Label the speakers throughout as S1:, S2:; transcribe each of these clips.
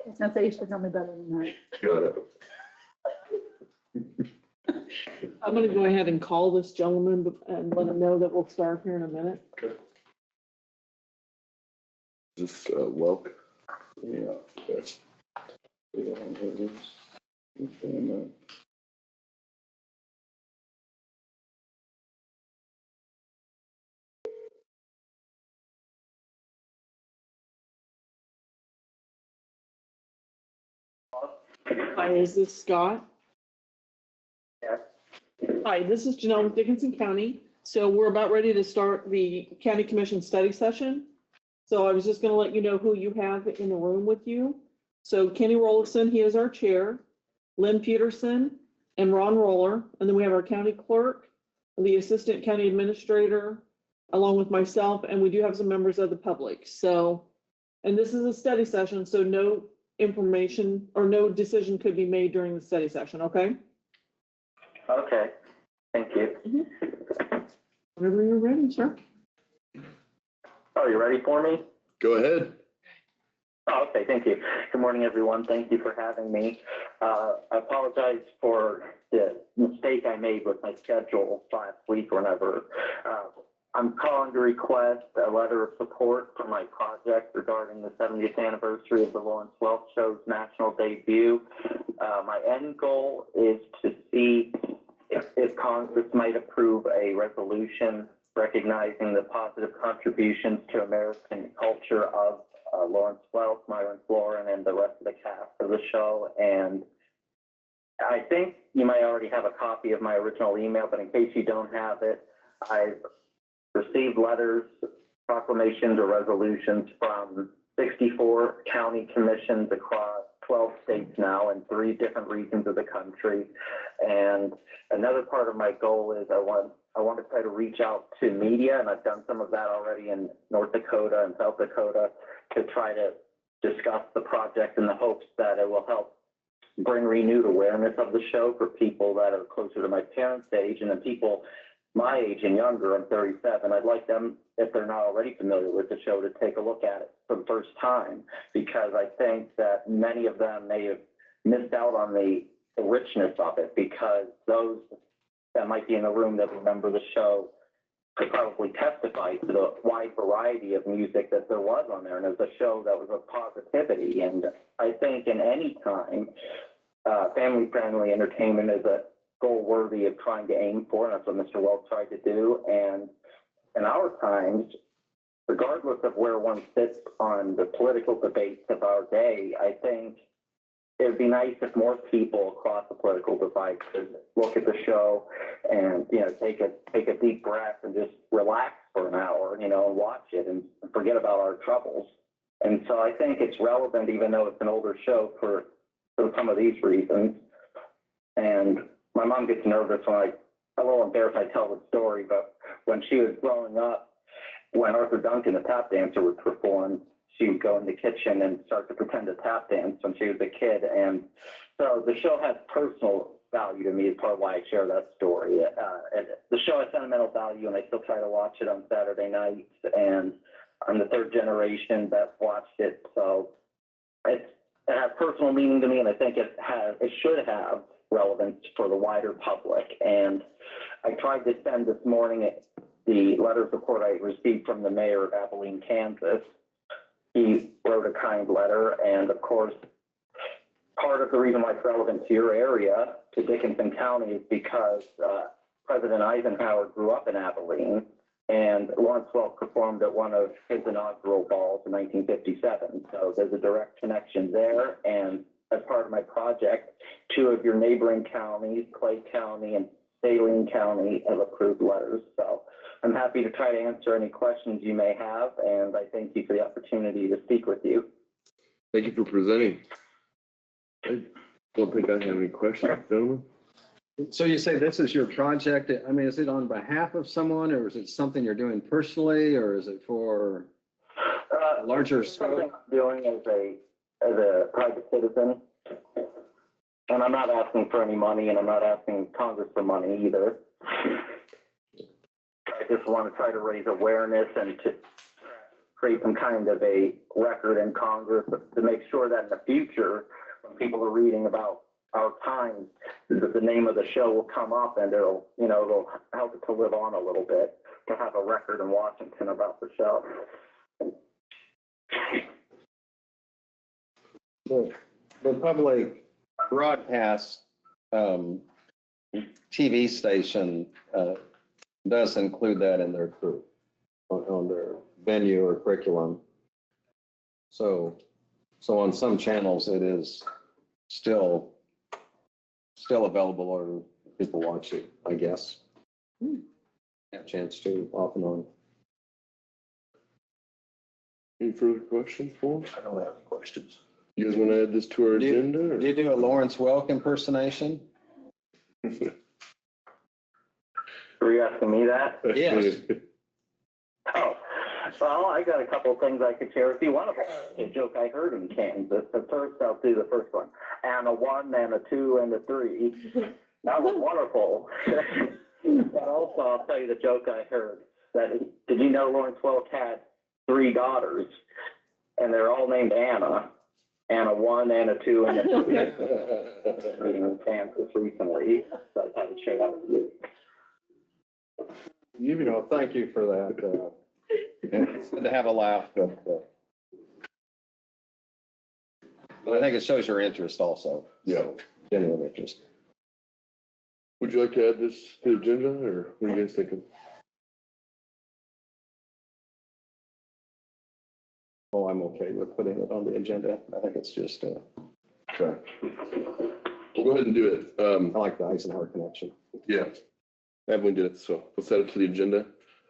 S1: I was gonna say, you should know me better than that.
S2: Got it.
S3: I'm gonna go ahead and call this gentleman and let him know that we'll start here in a minute.
S2: Okay. Just welcome. Yeah. Yes. Yeah, it is.
S3: Hi, is this Scott?
S4: Yes.
S3: Hi, this is Janelle with Dickinson County. So we're about ready to start the County Commission study session. So I was just gonna let you know who you have in the room with you. So Kenny Rollison, he is our chair, Lynn Peterson, and Ron Roller. And then we have our county clerk, the assistant county administrator, along with myself, and we do have some members of the public. So, and this is a study session, so no information or no decision could be made during the study session, okay?
S4: Okay, thank you.
S3: Whenever you're ready, sir.
S4: Oh, you ready for me?
S2: Go ahead.
S4: Oh, okay, thank you. Good morning, everyone. Thank you for having me. I apologize for the mistake I made with my schedule last week or whenever. I'm calling to request a letter of support for my project regarding the 70th anniversary of the Lawrence Welk Show's national debut. My end goal is to see if Congress might approve a resolution recognizing the positive contributions to American culture of Lawrence Welk, Myron Florin, and the rest of the cast of the show. And I think you might already have a copy of my original email, but in case you don't have it, I've received letters, proclamations, or resolutions from 64 county commissions across 12 states now in 3 different regions of the country. And another part of my goal is I want to try to reach out to media, and I've done some of that already in North Dakota and South Dakota, to try to discuss the project in the hopes that it will help bring renewed awareness of the show for people that are closer to my parents' age, and then people my age and younger. I'm 37. I'd like them, if they're not already familiar with the show, to take a look at it for the first time, because I think that many of them may have missed out on the richness of it, because those that might be in the room that remember the show could probably testify to the wide variety of music that there was on there. And it was a show that was of positivity. And I think in any time, family-friendly entertainment is a goal worthy of trying to aim for, and that's what Mr. Welk tried to do. And in our times, regardless of where one sits on the political debates of our day, I think it would be nice if more people across the political divide could look at the show and, take a deep breath and just relax for an hour, and watch it and forget about our troubles. And so I think it's relevant, even though it's an older show, for some of these reasons. And my mom gets nervous when I'm a little embarrassed I tell the story, but when she was growing up, when Arthur Duncan, the tap dancer, would perform, she would go in the kitchen and start to pretend to tap dance when she was a kid. And so the show has personal value to me, as part of why I share that story. And the show has sentimental value, and I still try to watch it on Saturday nights. And I'm the 3rd generation that watched it. So it has personal meaning to me, and I think it should have relevance for the wider public. And I tried to send this morning the letter of support I received from the mayor of Abilene, Kansas. He wrote a kind letter, and of course, part of the reason why it's relevant to your area, to Dickinson County, is because President Eisenhower grew up in Abilene, and Lawrence Welk performed at one of his inaugural balls in 1957. So there's a direct connection there. And as part of my project, 2 of your neighboring counties, Clay County and Saline County, have approved letters. So I'm happy to try to answer any questions you may have, and I thank you for the opportunity to speak with you.
S2: Thank you for presenting. I don't think I have any questions, gentlemen.
S5: So you say this is your project. I mean, is it on behalf of someone, or is it something you're doing personally, or is it for a larger scope?
S4: I'm doing as a private citizen, and I'm not asking for any money, and I'm not asking Congress for money either. I just want to try to raise awareness and to create some kind of a record in Congress to make sure that in the future, when people are reading about our times, the name of the show will come up and it'll help it to live on a little bit, to have a record in Washington about the show.
S5: The public broadcast TV station does include that in their crew, on their venue or curriculum. So on some channels, it is still available, or people watch it, I guess. Have a chance to off and on.
S2: Any further questions for us?
S5: I don't have any questions.
S2: You guys want to add this to our agenda? or-
S5: Do you do a Lawrence Welk impersonation?
S4: Were you asking me that?
S5: Yes.
S4: Oh, well, I got a couple of things I could share with you. One of them is a joke I heard in Kansas. But first, I'll do the first one. And a 1, and a 2, and a 3. That was wonderful. But also, I'll tell you the joke I heard. Did you know Lawrence Welk had 3 daughters, and they're all named Anna, and a 1, and a 2, and a 3. Reading in Kansas recently, so I had to share that with you.
S5: Thank you for that. It's good to have a laugh, but I think it shows your interest also.
S2: Yeah.
S5: Genuine interest.
S2: Would you like to add this to the agenda, or what are you guys thinking?
S5: Oh, I'm okay with putting it on the agenda. I think it's just,
S2: Okay. We'll go ahead and do it.
S5: I like the Eisenhower connection.
S2: Yeah. Evelyn did it, so we'll set it to the agenda.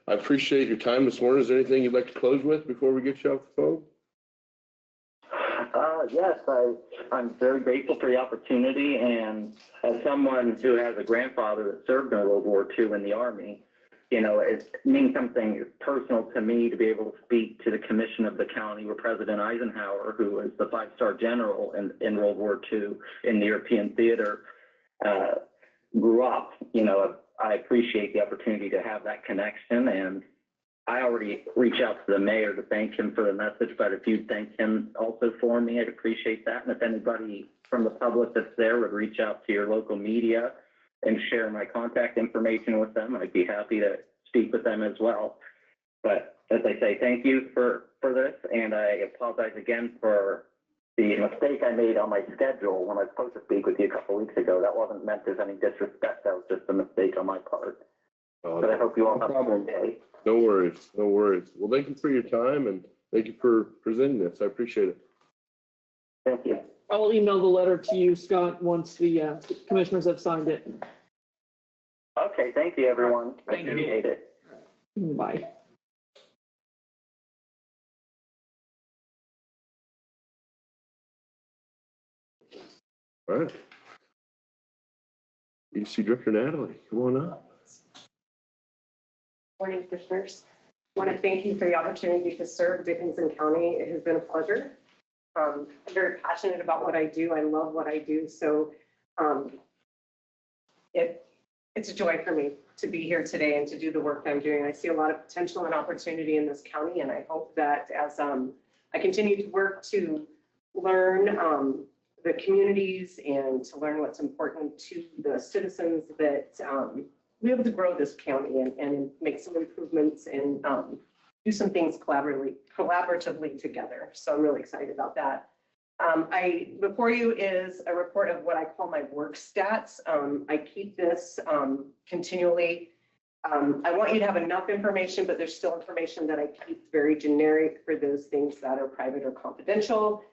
S2: I appreciate your time this morning. Is there anything you'd like to close with before we get you off the phone?
S4: Yes, I'm very grateful for the opportunity, and as someone who has a grandfather that served in World War II in the Army, it means something personal to me to be able to speak to the commission of the county where President Eisenhower, who was the 5-star general in World War II in the European theater, grew up. I appreciate the opportunity to have that connection, and I already reached out to the mayor to thank him for the message, but if you'd thank him also for me, I'd appreciate that. And if anybody from the public that's there would reach out to your local media and share my contact information with them, I'd be happy to speak with them as well. But as I say, thank you for this, and I apologize again for the mistake I made on my schedule when I was supposed to speak with you a couple of weeks ago. That wasn't meant as any disrespect. That was just a mistake on my part. But I hope you all have a good day.
S2: No worries. No worries. Well, thank you for your time, and thank you for presenting this. I appreciate it.
S4: Thank you.
S3: I'll email the letter to you, Scott, once the commissioners have signed it.
S4: Okay, thank you, everyone. I
S3: Thank you.
S4: appreciate it.
S3: Bye.
S2: All right. EDC Director Natalie, come on up.
S6: Morning, commissioners. I want to thank you for the opportunity to serve Dickinson County. It has been a pleasure. I'm very passionate about what I do. I love what I do. So it's a joy for me to be here today and to do the work I'm doing. I see a lot of potential and opportunity in this county, and I hope that as I continue to work to learn the communities and to learn what's important to the citizens, that we're able to grow this county and make some improvements and do some things collaboratively together. So I'm really excited about that. Before you is a report of what I call my work stats. I keep this continually. I want you to have enough information, but there's still information that I keep very generic for those things that are private or confidential.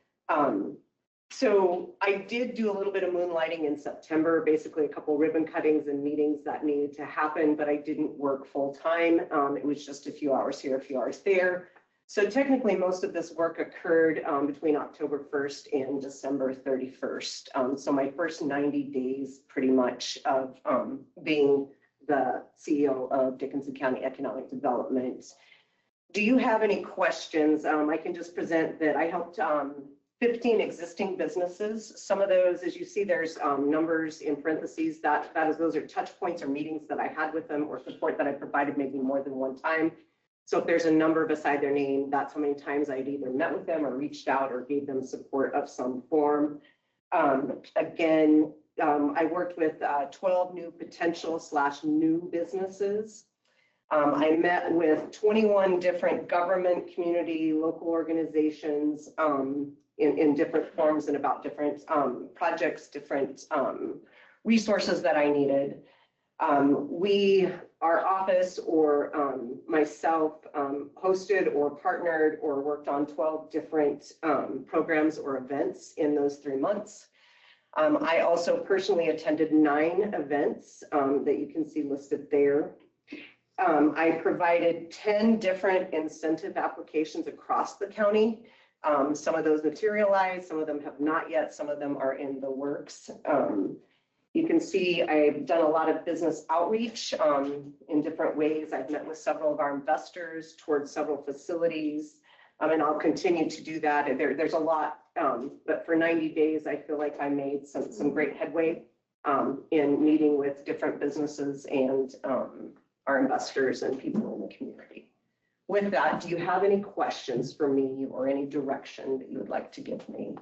S6: So I did do a little bit of moonlighting in September, basically a couple ribbon cuttings and meetings that needed to happen, but I didn't work full time. It was just a few hours here, a few hours there. So technically most of this work occurred between October 1st and December 31st. So my first 90 days pretty much of being the CEO of Dickinson County Economic Development. Do you have any questions? I can just present that I helped 15 existing businesses. Some of those, as you see, there's numbers in parentheses. Those are touch points or meetings that I had with them or support that I provided maybe more than one time. So if there's a number beside their name, that's how many times I'd either met with them or reached out or gave them support of some form. Again, I worked with 12 new potential / new businesses. I met with 21 different government, community, local organizations in different forms and about different projects, different resources that I needed. Our office or myself hosted or partnered or worked on 12 different programs or events in those 3 months. I also personally attended 9 events that you can see listed there. I provided 10 different incentive applications across the county. Some of those materialized, some of them have not yet, some of them are in the works. You can see I've done a lot of business outreach in different ways. I've met with several of our investors towards several facilities, and I'll continue to do that. There's a lot, but for 90 days, I feel like I made some great headway in meeting with different businesses and our investors and people in the community. With that, do you have any questions for me or any direction that you would like to give me?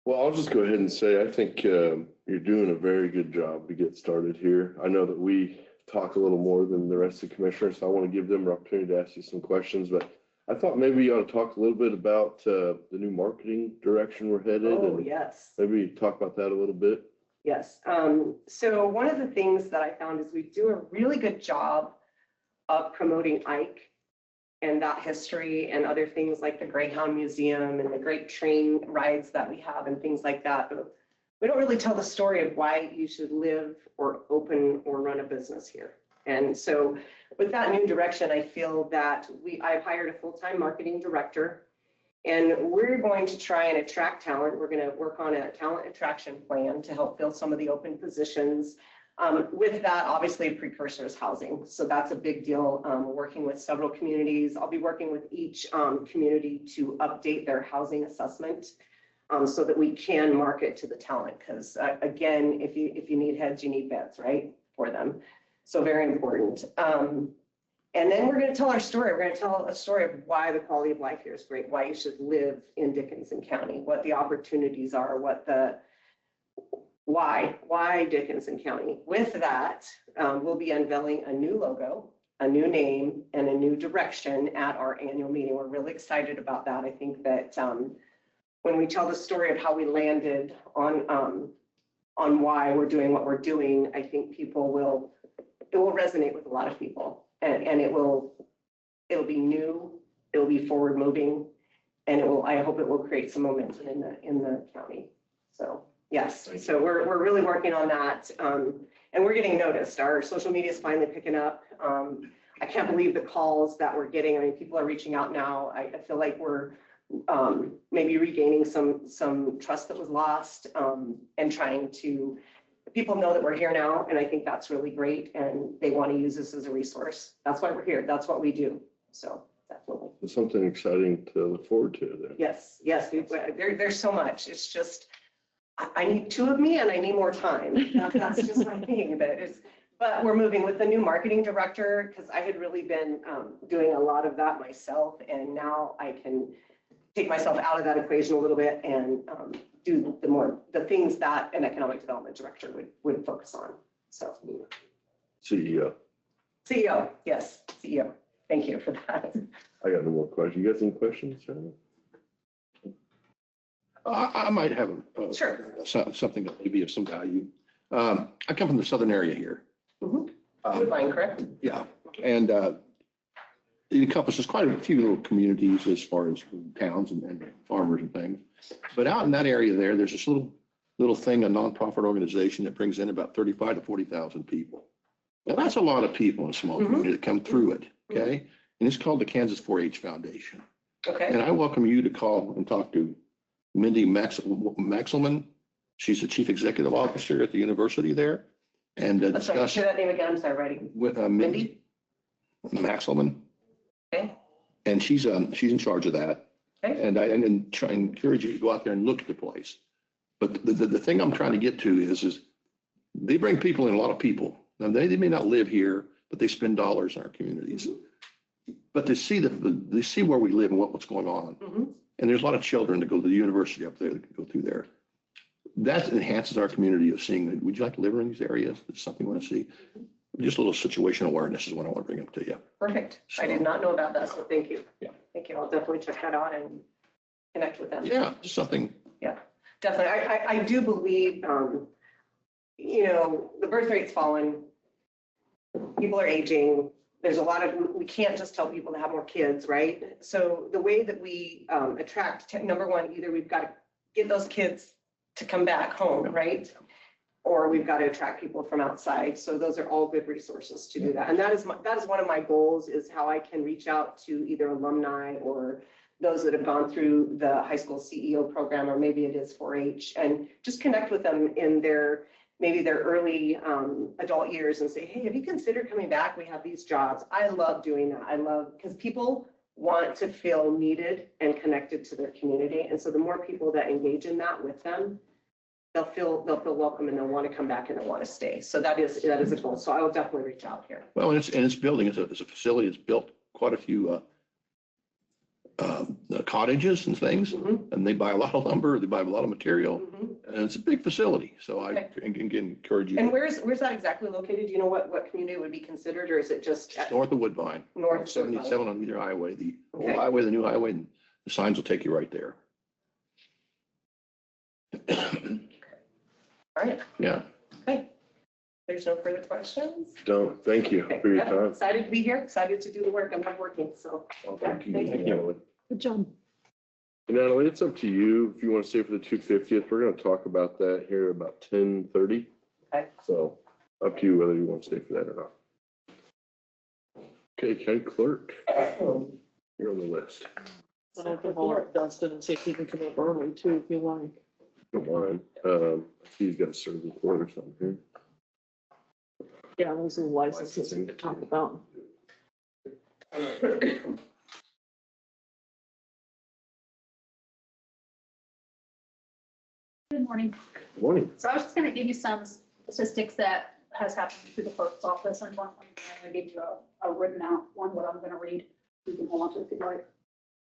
S2: Well, I'll just go ahead and say, I think you're doing a very good job to get started here. I know that we talk a little more than the rest of the commissioners, so I want to give them an opportunity to ask you some questions, but I thought maybe you ought to talk a little bit about the new marketing direction we're headed.
S6: Oh,
S2: and
S6: yes.
S2: maybe talk about that a little bit.
S6: Yes. So one of the things that I found is we do a really good job of promoting Ike and that history and other things like the Greyhound Museum and the great train rides that we have and things like that. But we don't really tell the story of why you should live or open or run a business here. And so with that new direction, I feel that I've hired a full-time marketing director, and we're going to try and attract talent. We're going to work on a talent attraction plan to help fill some of the open positions. With that, obviously, a precursor is housing. So that's a big deal. We're working with several communities. I'll be working with each community to update their housing assessment so that we can market to the talent. Because again, if you need heads, you need beds, right, for them. So very important. And then we're going to tell our story. We're going to tell a story of why the quality of life here is great, why you should live in Dickinson County, what the opportunities are, why Dickinson County. With that, we'll be unveiling a new logo, a new name, and a new direction at our annual meeting. We're really excited about that. I think that when we tell the story of how we landed on why we're doing what we're doing, I think it will resonate with a lot of people. And it'll be new, it'll be forward moving, and I hope it will create some momentum in the county. So yes, so we're really working on that, and we're getting noticed. Our social media is finally picking up. I can't believe the calls that we're getting. I mean, people are reaching out now. I feel like we're maybe regaining some trust that was lost, and trying to. People know that we're here now, and I think that's really great, and they want to use this as a resource. That's why we're here. That's what we do. So definitely.
S2: It's something exciting to look forward to then.
S6: Yes, there's so much. It's just, I need 2 of me and I need more time. That's just my thing. But we're moving with the new marketing director, because I had really been doing a lot of that myself, and now I can take myself out of that equation a little bit and do the things that an economic development director would focus on. So
S2: CEO.
S6: Yes, CEO. Thank you for that.
S2: I got no more questions. You guys any questions, Shannon?
S7: I might have
S6: Sure.
S7: something that may be of some value. I come from the southern area here.
S6: Woodbine, correct?
S7: Yeah, and it encompasses quite a few little communities as far as towns and farmers and things. But out in that area there's this little thing, a nonprofit organization that brings in about 35 to 40,000 people. Now that's a lot of people in a small community that come through it, okay? And it's called the Kansas 4-H Foundation.
S6: Okay.
S7: And I welcome you to call and talk to Mindy Maxelman. She's the chief executive officer at the university there. And discuss.
S6: Say that name again. I'm sorry, writing.
S7: With Mindy Maxelman.
S6: Okay.
S7: And she's in charge of that.
S6: Okay.
S7: And I try and encourage you to go out there and look at the place. But the thing I'm trying to get to is they bring people in, a lot of people. Now they may not live here, but they spend dollars in our communities. but they see where we live and what's going on.
S6: Mhm.
S7: And there's a lot of children that go to the university up there that go through there. That enhances our community of seeing, that. Would you like to live in these areas? It's something we want to see. Just a little situational awareness is what I want to bring up to you.
S6: Perfect. I did not know about that, so thank you.
S7: Yeah.
S6: Thank you. I'll definitely check that out and connect with them.
S7: Yeah, just something.
S6: Definitely. I do believe, the birth rate's fallen. People are aging. There's a lot of, we can't just tell people to have more kids, right? So the way that we attract, number one, either we've got to get those kids to come back home, right? Or we've got to attract people from outside. So those are all good resources to do that. And that is one of my goals, is how I can reach out to either alumni or those that have gone through the high school CEO program, or maybe it is 4-H, and just connect with them in maybe their early adult years and say, hey, have you considered coming back? We have these jobs. I love doing that. Because people want to feel needed and connected to their community. And so the more people that engage in that with them, they'll feel welcome, and they'll want to come back and they'll want to stay. So that is a goal. So I will definitely reach out here.
S7: Well, and it's building, it's a facility. It's built quite a few cottages and things, and they buy a lot of lumber, they buy a lot of material, and it's a big facility. So I can encourage you.
S6: And where's that exactly located? Do you know what community would be considered, or is it just
S7: North of Woodbine,
S6: north of
S7: 77 on either highway, the old
S6: Okay.
S7: highway, the new highway, and the signs will take you right there.
S6: All right.
S7: Yeah.
S6: Okay. There's no further questions.
S2: Don't, thank you
S6: Okay.
S2: for your
S6: Yeah,
S2: time.
S6: excited to be here, excited to do the work. I'm not working, so.
S2: Well, thank you.
S6: Thank you.
S2: Natalie.
S3: Good job.
S2: Natalie, it's up to you. If you want to stay for the 250th, we're going to talk about that here about 10:30.
S6: Okay.
S2: So up to you whether you want to stay for that or not. Okay, County Clerk, you're on the list.
S3: And I can holler at Dustin and see if he can come up early too, if you like.
S2: Don't mind. He's got a service report or something here.
S3: Yeah, those are the licenses we could talk about.
S8: Good morning.
S2: Morning.
S8: So I was just going to give you some statistics that has happened through the clerk's office. And one, I gave you a written out one, what I'm going to read. You can hold on to it if you'd like.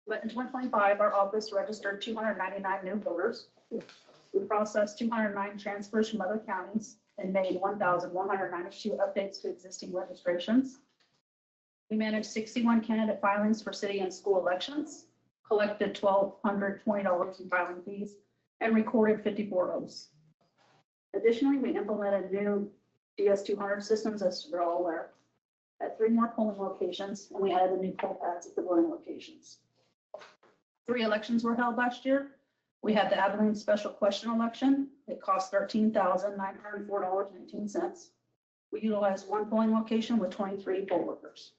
S8: But in 2025, our office registered 299 new voters. We processed 209 transfers from other counties and made 1,192 updates to existing registrations. We managed 61 candidate filings for city and school elections, collected $1,220 in filing fees, and recorded 54 oaths. Additionally, we implemented new DS200 systems, as you're all aware, at 3 more polling locations, and we added the new poll pads at the voting locations. 3 elections were held last year. We had the Abilene special question election. It cost $13,904.18. We utilized 1 polling location with 23 poll workers.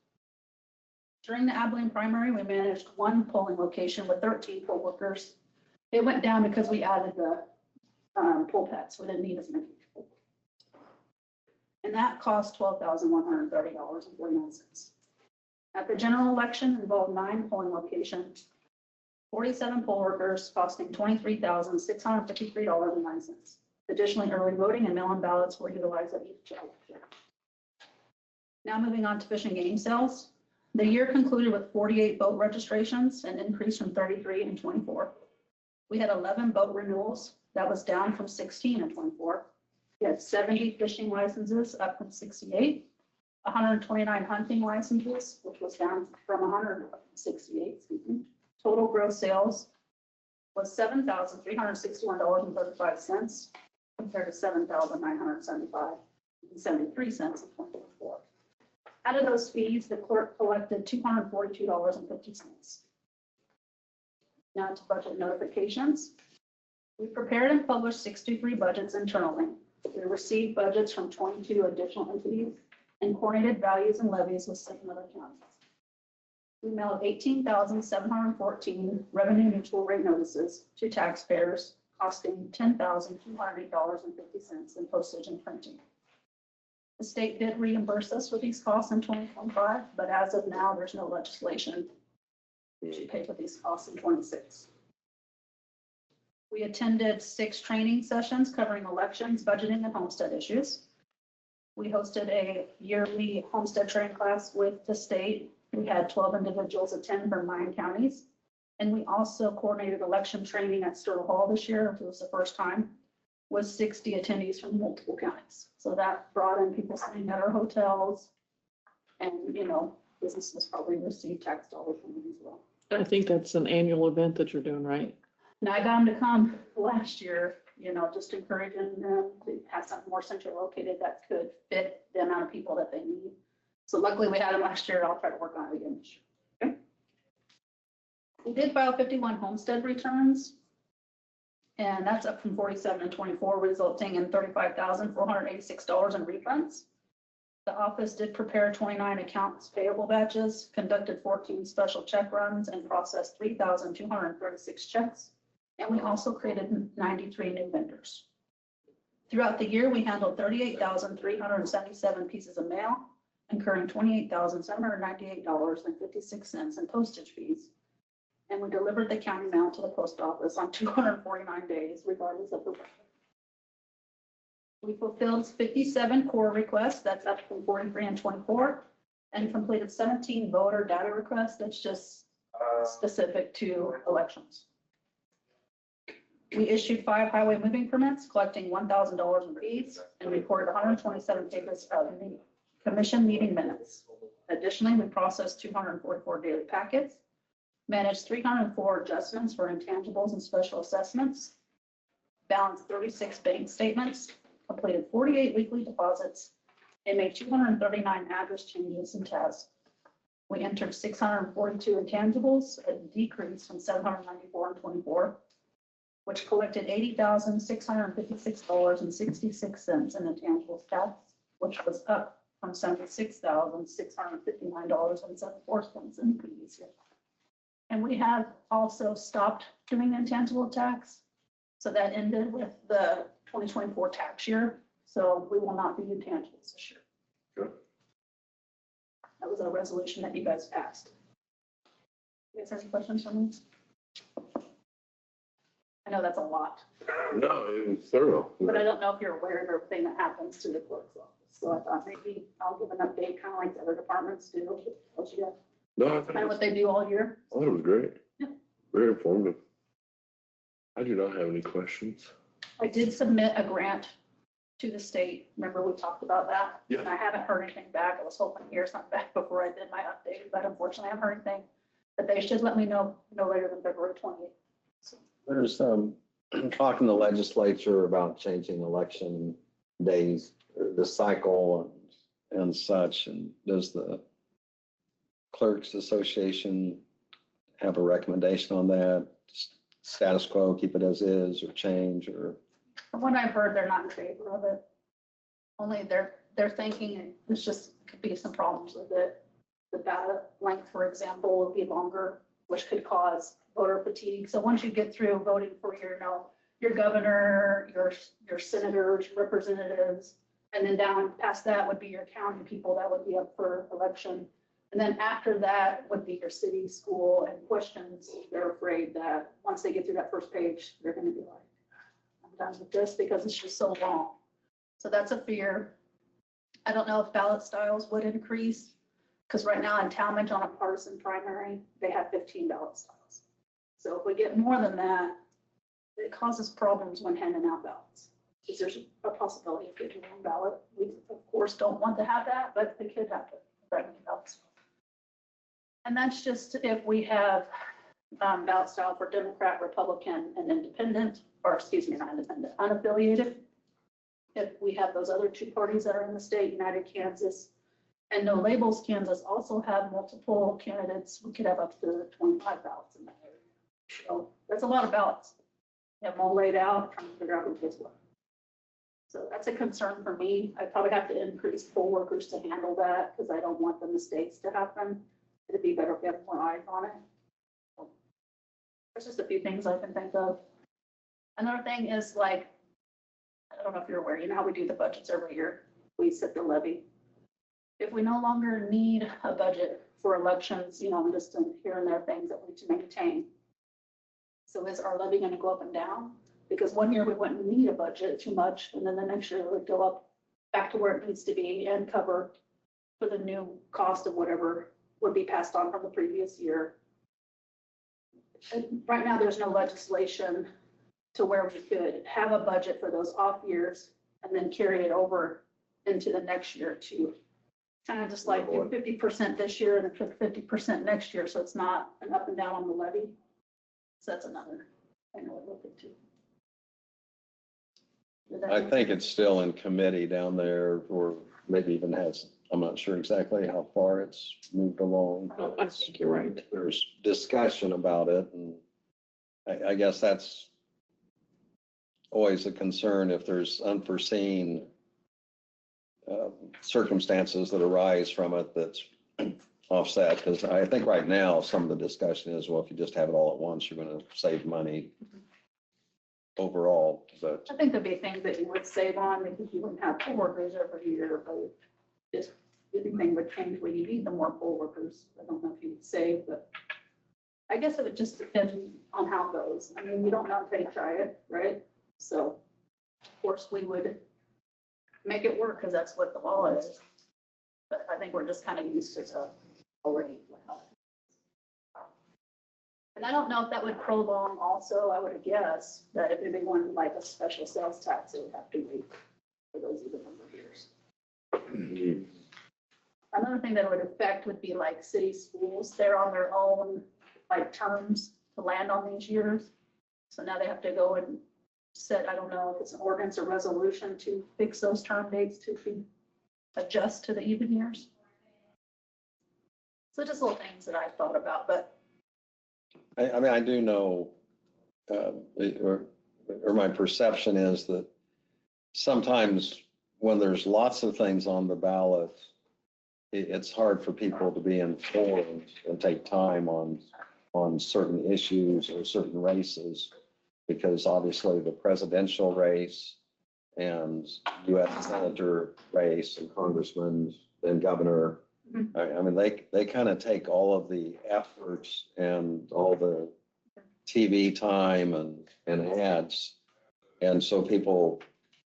S8: During the Abilene primary, we managed 1 polling location with 13 poll workers. It went down because we added the poll pads. We didn't need as many people. And that cost $12,130.49. At the general election, involved 9 polling locations, 47 poll workers, costing $23,653.09. Additionally, early voting and mail-in ballots were utilized at each election. Now moving on to fish and game sales. The year concluded with 48 boat registrations, an increase from 33 in 24. We had 11 boat renewals. That was down from 16 in 24. We had 70 fishing licenses, up from 68. 129 hunting licenses, which was down from 168, excuse me. Total gross sales was $7,361.35 compared to $7,975.73 in 2024. Out of those fees, the clerk collected $242.50. Now to budget notifications. We prepared and published 63 budgets internally. We received budgets from 22 additional entities and coordinated values and levies with 7 other counties. We mailed 18,714 revenue neutral rate notices to taxpayers, costing $10,208.50 in postage and printing. The state did reimburse us for these costs in 2025, but as of now, there's no legislation to pay for these costs in 26. We attended 6 training sessions covering elections, budgeting, and homestead issues. We hosted a yearly homestead training class with the state We had 12 individuals attend from 9 counties. And we also coordinated election training at Sterling Hall this year. It was the first time, with 60 attendees from multiple counties. So that brought in people staying at our hotels. And, you know, businesses probably received tax dollars from them as well.
S3: I think that's an annual event that you're doing, right?
S8: And I got them to come last year, you know, just encouraging them to have something more central located that could fit the amount of people that they need. So luckily we had them last year. I'll try to work on it again this year. Okay. We did file 51 homestead returns. And that's up from 47 and 24, resulting in $35,486 in refunds. The office did prepare 29 accounts payable batches, conducted 14 special check runs, and processed 3,236 checks. And we also created 93 new vendors. Throughout the year, we handled 38,377 pieces of mail, incurring $28,798.56 in postage fees. And we delivered the county mail to the post office on 249 days, regardless of the weather. We fulfilled 57 core requests, that's up from 43 and 24, and completed 17 voter data requests, that's just specific to elections. We issued 5 highway moving permits, collecting $1,000 in fees, and reported 127 pages of commission meeting minutes. Additionally, we processed 244 daily packets, managed 304 adjustments for intangibles and special assessments, balanced 36 bank statements, completed 48 weekly deposits, and made 239 address changes and tests. We entered 642 intangibles, a decrease from 794 and 24, which collected $80,656.66 in intangibles tax, which was up from $76,659.74 in the previous year. And we have also stopped doing intangible tax. So that ended with the 2024 tax year. So we will not do intangibles this year.
S2: Good.
S8: That was a resolution that you guys passed. You guys have any questions for me? I know that's a lot,
S2: No, it was thorough.
S8: but I don't know if you're aware of everything that happens to the clerk's office. So I thought maybe I'll give an update, kind of like the other departments do.
S2: No, I
S8: Kind of what
S2: thought
S8: they do all year.
S2: it was great.
S8: Yeah.
S2: Very informative. I do not have any questions.
S8: I did submit a grant to the state. Remember, we talked about that?
S2: Yeah.
S8: And I haven't heard anything back. I was hoping to hear something back before I did my update, but unfortunately I haven't heard anything. But they should let me know no later than February 28th. So,
S5: There's talk in the legislature about changing election days, or the cycle and such. And does the Clerks Association have a recommendation on that? Status quo, keep it as is, or change, or?
S8: from what I've heard, they're not in favor of it. Only they're thinking it's just could be some problems with it. The ballot length, for example, will be longer, which could cause voter fatigue. So once you get through voting for your governor, your senators, representatives, and then down past that would be your county people that would be up for election. And then after that would be your city, school, and questions. They're afraid that once they get through that first page, they're going to be like, I'm done with this because it's just so long. So that's a fear. I don't know if ballot styles would increase because right now in Talmadge on a partisan primary, they have 15 ballot styles. So if we get more than that, it causes problems when handing out ballots. Because there's a possibility of getting one ballot. We, of course, don't want to have that, but they could have to write ballots. And that's just if we have ballot style for Democrat, Republican, and independent, or excuse me, not independent, unaffiliated. If we have those other 2 parties that are in the state, United Kansas and No Labels Kansas also have multiple candidates. We could have up to 25 ballots in that area. So that's a lot of ballots. We have them all laid out, trying to figure out who gets what. So that's a concern for me. I probably have to increase poll workers to handle that because I don't want the mistakes to happen. It'd be better if we have more eyes on it. So there's just a few things I can think of. Another thing is like, I don't know if you're aware, you know how we do the budgets every year? We set the levy. If we no longer need a budget for elections, just here and there things that we need to maintain. So is our levy going to go up and down? Because one year we wouldn't need a budget too much, and then the next year it would go up back to where it needs to be and cover for the new cost of whatever would be passed on from the previous year. And right now, there's no legislation to where we could have a budget for those off years and then carry it over into the next year to kind of just like do 50% this year and then 50% next year. So it's not an up and down on the levy. So that's another thing we're looking to. Did that
S5: I
S8: make
S5: think
S8: sense?
S5: it's still in committee down there, or maybe even has, I'm not sure exactly how far it's moved along.
S3: I think you're right.
S5: There's discussion about it, and I guess that's always a concern if there's unforeseen circumstances that arise from it that's offset, because I think right now, some of the discussion is, well, if you just have it all at once, you're going to save money overall, but
S8: I think there'd be things that you would save on because you wouldn't have poll workers every year, but just everything would change where you need the more poll workers. I don't know if you would save, but I guess it would just depend on how it goes. I mean, you don't know until you try it, right? So of course we would make it work because that's what the law is. But I think we're just kind of used to the already. And I don't know if that would prolong also, I would guess that if they wanted like a special sales tax, it would have to wait for those even number of years. Another thing that it would affect would be like city schools. They're on their own like terms to land on these years. So now they have to go and set, I don't know if it's an ordinance or resolution to fix those term dates to be adjust to the even years. So just little things that I thought about, but
S5: I mean, I do know, or my perception is that sometimes when there's lots of things on the ballot, it's hard for people to be informed and take time on certain issues or certain races, because obviously the presidential race and U.S. senator race and congressman and governor, I mean, they kind of take all of the efforts and all the TV time and ads. And so people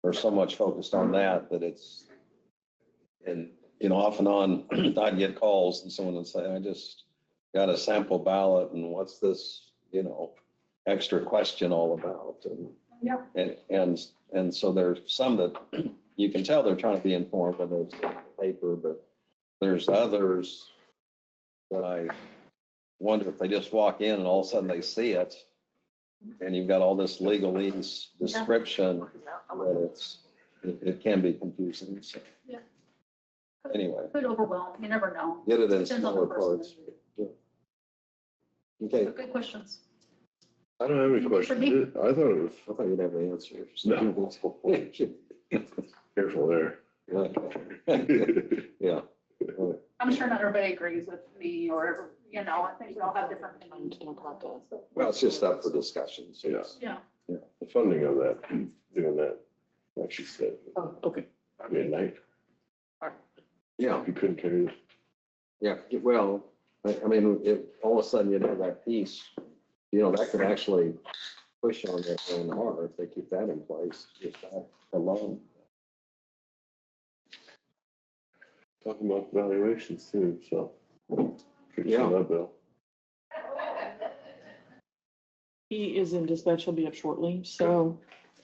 S5: are so much focused on that it's, and, you know, off and on, I'd get calls and someone would say, I just got a sample ballot and what's this, you know, extra question all about? And,
S8: yeah.
S5: and so there's some that you can tell they're trying to be informed when it's in the paper, but there's others that I wonder if they just walk in and all of a sudden they see it and you've got all this legalese description that it can be confusing. So
S8: Yeah.
S5: anyway,
S8: Could overwhelm, you never know.
S5: get it in
S8: Depends on the
S5: smaller
S8: person.
S5: parts. Yeah. Okay,
S8: Good questions.
S2: I don't have any questions. I thought it was,
S5: I thought you'd have the answers.
S2: No. Careful there.
S5: Yeah.
S8: I'm sure not everybody agrees with me or, you know, I think we all have different opinions.
S5: Well, it's just up for discussion. So it's-
S8: Yeah.
S2: The funding of that, doing that, like she said,
S3: Oh, okay.
S2: midnight,
S5: Yeah.
S2: you couldn't carry it.
S5: Yeah, well, I mean, if all of a sudden you have that piece, you know, that could actually push on their R if they keep that in place, just that alone.
S2: Talking about valuations too, so.
S5: Yeah.
S2: That bill.
S3: He is in dispatch. He'll be up shortly. So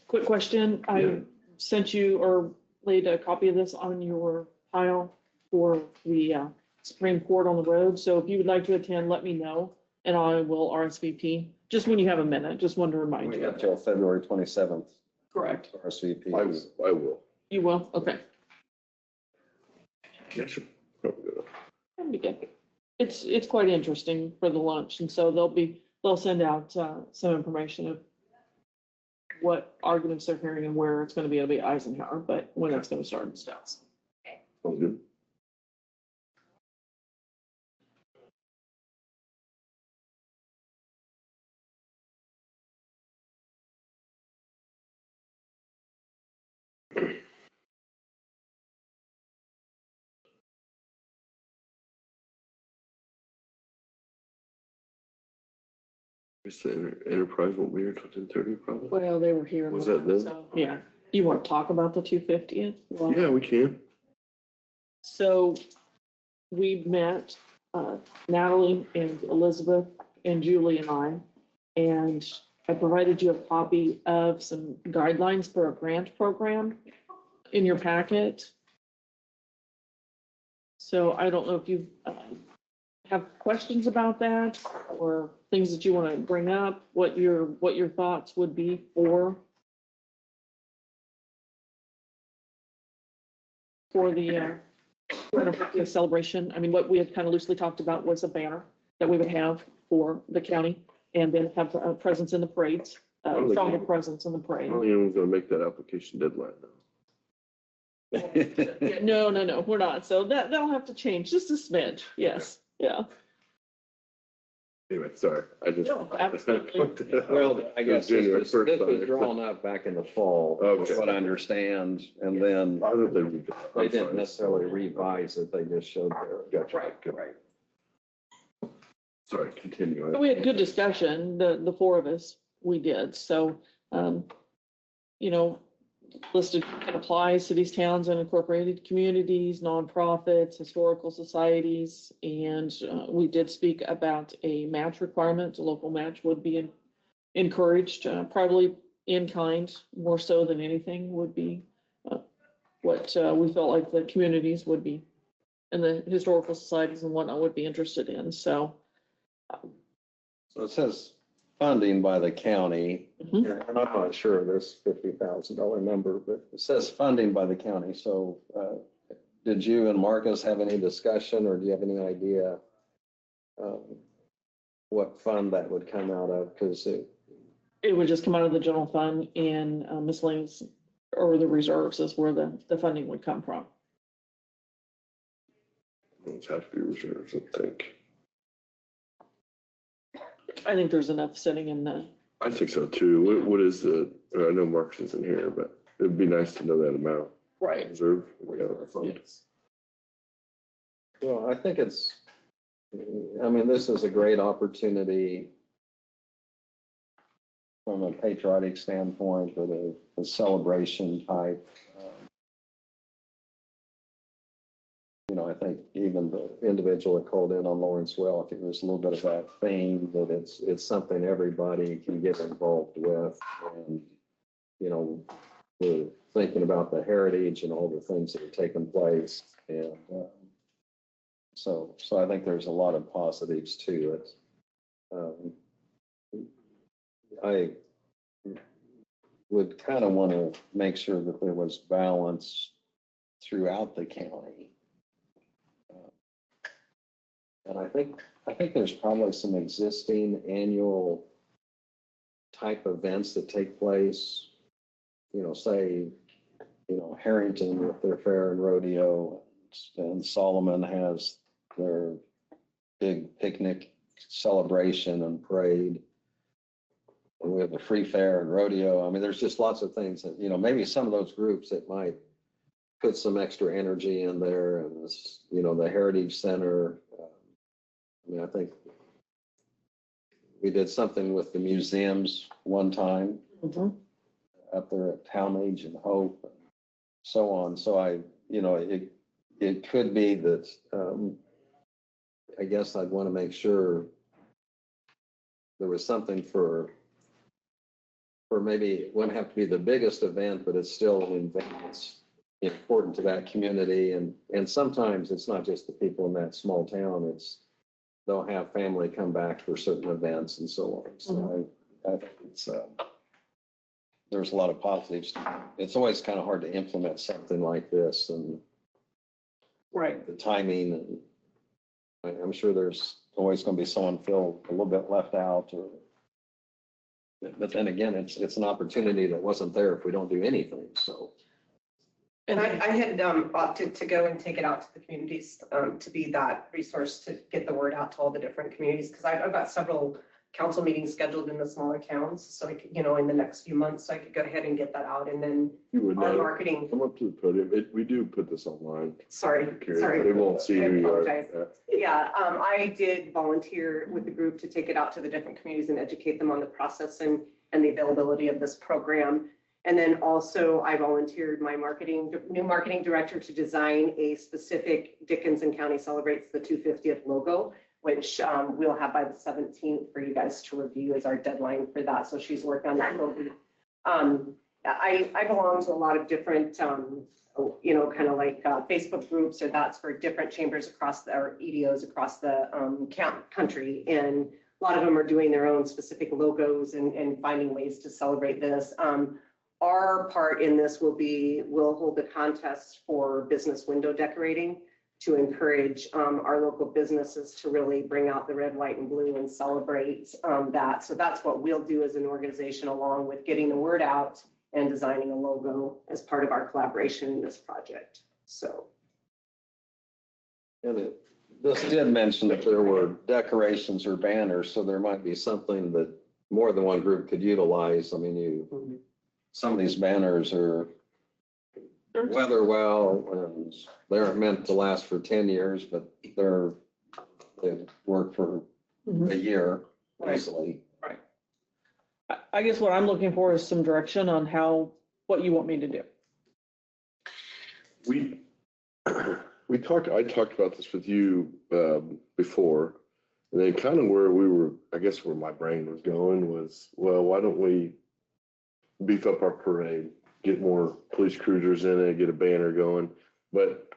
S3: quick question. I sent you or laid a copy of this on your pile for the Supreme Court on the road. So if you would like to attend, let me know and I will RSVP just when you have a minute. Just wanted to remind
S5: We
S3: you.
S5: got till February 27th,
S3: Correct.
S5: RSVP.
S2: I will.
S3: You will? Okay.
S2: Yes, sir. Probably gonna.
S3: That'd be good. It's quite interesting for the lunch. And so they'll send out some information of what arguments they're hearing and where it's going to be. It'll be Eisenhower, but when it's going to start and stuff.
S2: Sounds good. Guess the Enterprise won't be here till 10:30 probably.
S3: Well, they were here.
S2: Was that then?
S3: So, yeah. You want to talk about the 250th? Well,
S2: Yeah, we can.
S3: so we met Natalie and Elizabeth and Julie and I provided you a copy of some guidelines for a grant program in your packet. So I don't know if you have questions about that or things that you want to bring up, what your thoughts would be for the 250th celebration. I mean, what we had kind of loosely talked about was a banner that we would have for the county and then have a presence in the parades, stronger presence in the
S2: I
S3: parade.
S2: don't even gonna make that application deadline though.
S3: Yeah, no, we're not. So that'll have to change just a smidge. Yes, yeah.
S2: Anyway, sorry, I just.
S3: No, absolutely.
S5: Well, I guess this
S2: January
S5: was,
S2: 1st,
S5: this was
S2: sorry.
S5: drawn up back in the fall,
S2: Okay.
S5: is what I understand, and then
S2: I thought they would-
S5: they didn't necessarily revise it, they just showed their.
S2: Gotcha.
S3: Right,
S2: Good.
S3: right.
S2: Sorry, continue.
S3: So we had good discussion, the four of us, we did. So, listed can apply, cities, towns, and incorporated communities, nonprofits, historical societies. And we did speak about a match requirement. A local match would be encouraged, probably in kind, more so than anything would be what we felt like the communities would be, and the historical societies and whatnot would be interested in. So,
S5: So it says funding by the county,
S3: Mhm.
S5: and I'm not sure of this $50,000 number, but it says funding by the county, so did you and Marcus have any discussion, or do you have any idea what fund that would come out of? Because
S3: it would just come out of the general fund and miscellaneous, or the reserves is where the funding would come from.
S2: Those have to be reserves, I think.
S3: I think there's enough sitting in the,
S2: I think so too. What is I know Marcus isn't here, but it'd be nice to know that amount.
S3: right.
S2: Reserve. Yeah, that's fine.
S3: Yes.
S5: well, I think this is a great opportunity from a patriotic standpoint, with a celebration type. I think even the individual that called in on Lawrence Well, I think there's a little bit of that theme that it's something everybody can get involved with. And, we're thinking about the heritage and all the things that have taken place. And so I think there's a lot of positives to it. I would kind of want to make sure that there was balance throughout the county. And I think there's probably some existing annual type events that take place, say, Harrington with their fair and rodeo, and Solomon has their big picnic celebration and parade. And we have the free fair and rodeo. I mean, there's just lots of things that, maybe some of those groups that might put some extra energy in there, and this, the Heritage Center. I think we did something with the museums one time
S3: Mhm.
S5: up there at Talmadge and Hope and so on. So it could be that, I guess I'd want to make sure there was something for maybe, it wouldn't have to be the biggest event, but it's still an event that's important to that community. And sometimes it's not just the people in that small town, they'll have family come back for certain events and so on. So I think it's, there's a lot of positives. It's always kind of hard to implement something like this, and
S3: Right.
S5: the timing, and I'm sure there's always going to be someone feel a little bit left out, but then again, it's an opportunity that wasn't there if we don't do anything, so.
S6: And I had opted to go and take it out to the communities, to be that resource to get the word out to all the different communities, because I've got several council meetings scheduled in the smaller towns, so I could, in the next few months, so I could go ahead and get that out, and then
S2: You would
S6: our
S2: know.
S6: marketing,
S2: Come up to the podium. We do put this online.
S6: sorry.
S2: They won't see
S6: I
S2: who you are.
S6: apologize. Yeah, I did volunteer with the group to take it out to the different communities and educate them on the process and the availability of this program. And then also I volunteered my new marketing director to design a specific Dickinson County Celebrates the 250th logo, which we'll have by the 17th for you guys to review as our deadline for that. So she's working on that. I belong to a lot of different, you know, kind of like Facebook groups, or that's for different chambers across or EDOs across the country. And a lot of them are doing their own specific logos and finding ways to celebrate this. Our part in this will be, we'll hold a contest for business window decorating to encourage our local businesses to really bring out the red, white, and blue and celebrate that. So that's what we'll do as an organization, along with getting the word out and designing a logo as part of our collaboration in this project. So.
S5: And this did mention that there were decorations or banners, so there might be something that more than one group could utilize. I mean, some of these banners are weather well, and they aren't meant to last for 10 years, but they work for a year easily.
S3: Right. I guess what I'm looking for is some direction on what you want me to do.
S2: I talked about this with you before, and then kind of where we were, I guess where my brain was going was, well, why don't we beef up our parade, get more police cruisers in it, get a banner going. But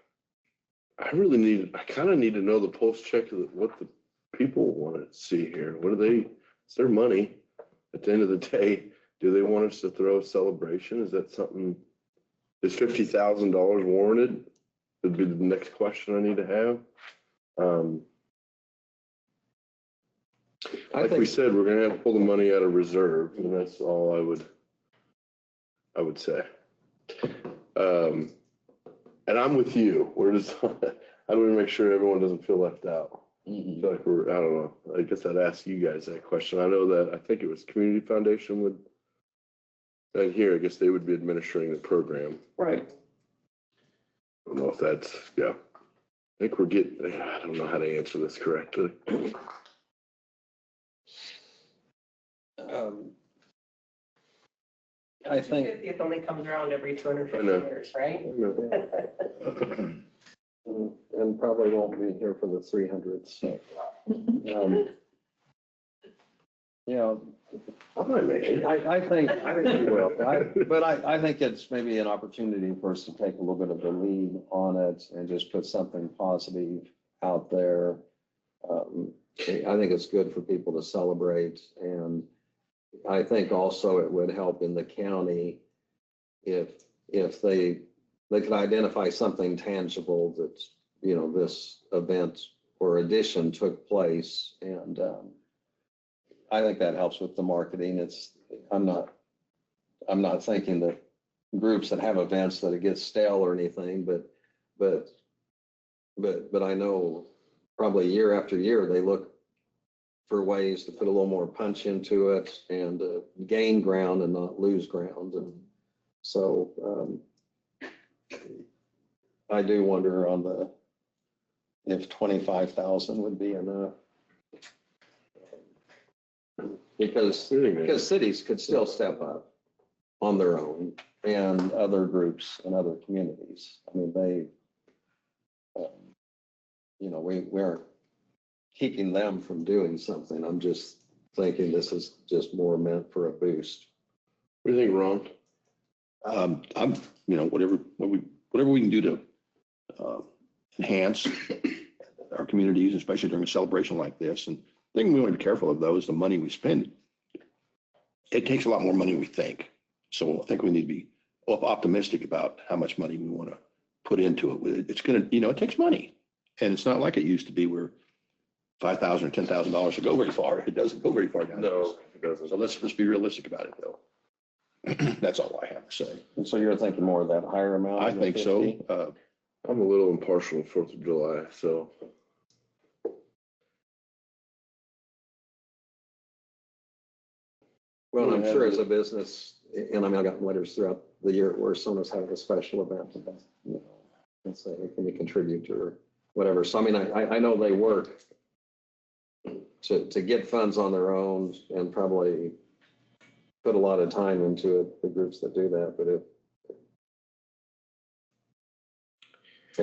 S2: I kind of need to know the pulse check of what the people want to see here. It's their money. At the end of the day, do they want us to throw a celebration? Is that something, is $50,000 warranted? Would be the next question I need to have. Like we said, we're gonna have to pull the money out of reserve, and that's all I would say. And I'm with you. How do we make sure everyone doesn't feel left out? I feel like I don't know. I guess I'd ask you guys that question. I know that I think it was Community Foundation and here, I guess they would be administering the program.
S3: Right.
S2: I don't know if that's, yeah. I think I don't know how to answer this correctly.
S5: I think,
S6: It only comes around every 250 years, right?
S5: and probably won't be here for the 300s. So, you know, I think we will. But I think it's maybe an opportunity for us to take a little bit of the lead on it and just put something positive out there. I think it's good for people to celebrate, and I think also it would help in the county if they could identify something tangible that, you know, this event or addition took place. And I think that helps with the marketing. I'm not thinking that groups that have events that it gets stale or anything, but I know probably year after year, they look for ways to put a little more punch into it and gain ground and not lose ground. And so I do wonder if 25,000 would be enough. Because cities could still step up on their own, and other groups and other communities. I mean, we aren't keeping them from doing something. I'm just thinking this is just more meant for a boost.
S2: What do you think, Ron?
S7: Whatever we can do to enhance our communities, especially during a celebration like this. And the thing we want to be careful of, though, is the money we spend. It takes a lot more money than we think. So I think we need to be optimistic about how much money we want to put into it. It's going to, it takes money. And it's not like it used to be where $5,000 or $10,000 to go very far. It doesn't go very far down.
S2: No, it doesn't.
S7: So let's be realistic about it, though. That's all I have to say.
S5: And so you're thinking more of that higher amount?
S7: I think so.
S2: I'm a little impartial on 4th of July, so.
S5: Well, I'm sure as a business, and I mean, I got letters throughout the year where someone's having a special event, and say, hey, can you contribute or whatever. So, I mean, I know they work to get funds on their own and probably put a lot of time into it, the groups that do that, but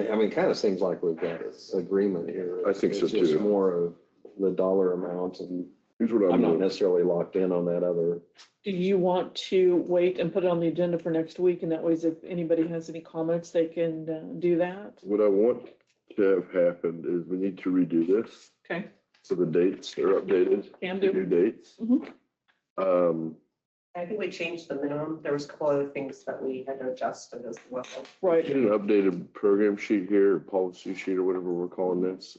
S5: I mean, it kind of seems like we've got an agreement here.
S2: I think so
S5: It's just
S2: too.
S5: more of the dollar amount, and
S2: Here's what
S5: I'm
S2: I'm
S5: not
S2: doing.
S5: necessarily locked in on that other.
S3: Do you want to wait and put it on the agenda for next week? And that way, if anybody has any comments, they can do that.
S2: What I want to have happen is we need to redo this.
S3: Okay,
S2: So the dates are updated.
S3: can
S2: the
S3: do.
S2: New dates.
S3: Mhm.
S6: I think we changed the minimum. There was a couple other things that we had to adjust as well.
S3: Right.
S2: Get an updated program sheet here, or policy sheet, or whatever we're calling this.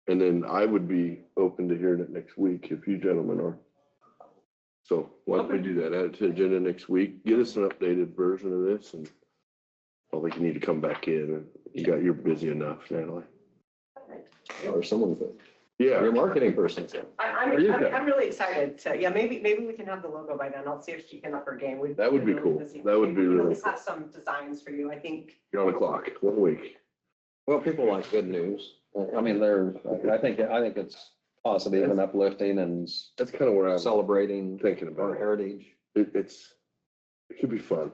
S2: And then I would be open to hearing it next week if you gentlemen are. So why don't we
S3: Okay.
S2: do that? Add it to the agenda next week. Get us an updated version of this, and I don't think you need to come back in. And you're busy enough, Natalie.
S5: Or someone could.
S2: Yeah.
S5: Your marketing person said.
S6: I'm
S2: Are you okay?
S6: I'm really excited to, yeah, maybe we can have the logo by then. I'll see if she can up her game. We've
S2: That would be
S6: been
S2: cool.
S6: busy.
S2: That would be
S6: Maybe we'll
S2: really
S6: just have some designs for you, I think.
S2: You're on the clock. 1 week.
S5: Well, people like good news. I mean, I think it's positive and uplifting and
S2: That's kind of where I'm
S5: celebrating
S2: thinking
S5: our
S2: about it.
S5: heritage.
S2: It could be fun.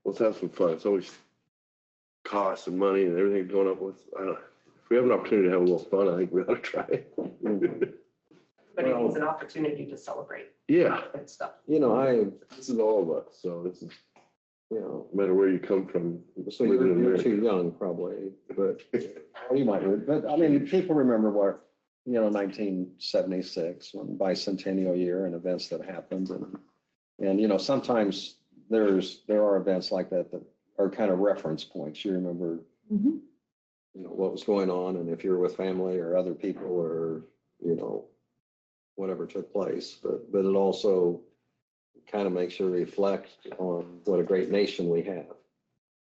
S2: Let's have some fun. It's always costs and money and everything going up with, I don't know. If we have an opportunity to have a little fun, I think we ought to try it.
S6: But it needs an opportunity to celebrate
S2: Yeah,
S6: and stuff.
S5: You know,
S2: this is all of us. So this is,
S5: you know,
S2: no matter where you come from.
S5: so
S2: living in
S5: you're
S2: America.
S5: too young probably, but or you might, but I mean, people remember what, 1976, when bicentennial year and events that happened. And, sometimes there are events like that that are kind of reference points. You remember,
S3: Mhm.
S5: what was going on, and if you're with family or other people or, whatever took place. But it also kind of makes you reflect on what a great nation we have.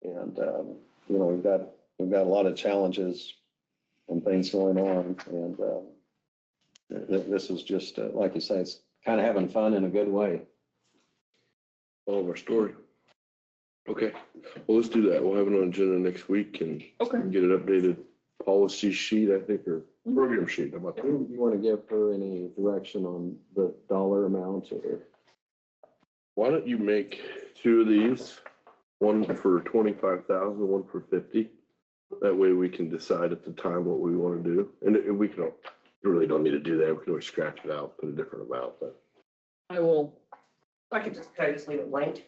S5: And, we've got a lot of challenges and things going on. And this is just, like you say, it's kind of having fun in a good way.
S2: All of our story. Okay, well, let's do that. We'll have it on agenda next week and
S3: Okay.
S2: get an updated policy sheet, I think, or
S3: Mhm.
S2: program sheet. How about that?
S5: You want to give her any direction on the dollar amount or?
S2: Why don't you make 2 of these, one for 25,000, one for 50? That way we can decide at the time what we want to do. And we can, you really don't need to do that. We can always scratch it out, put a different amount, but.
S3: I will.
S6: Could I just leave it blank?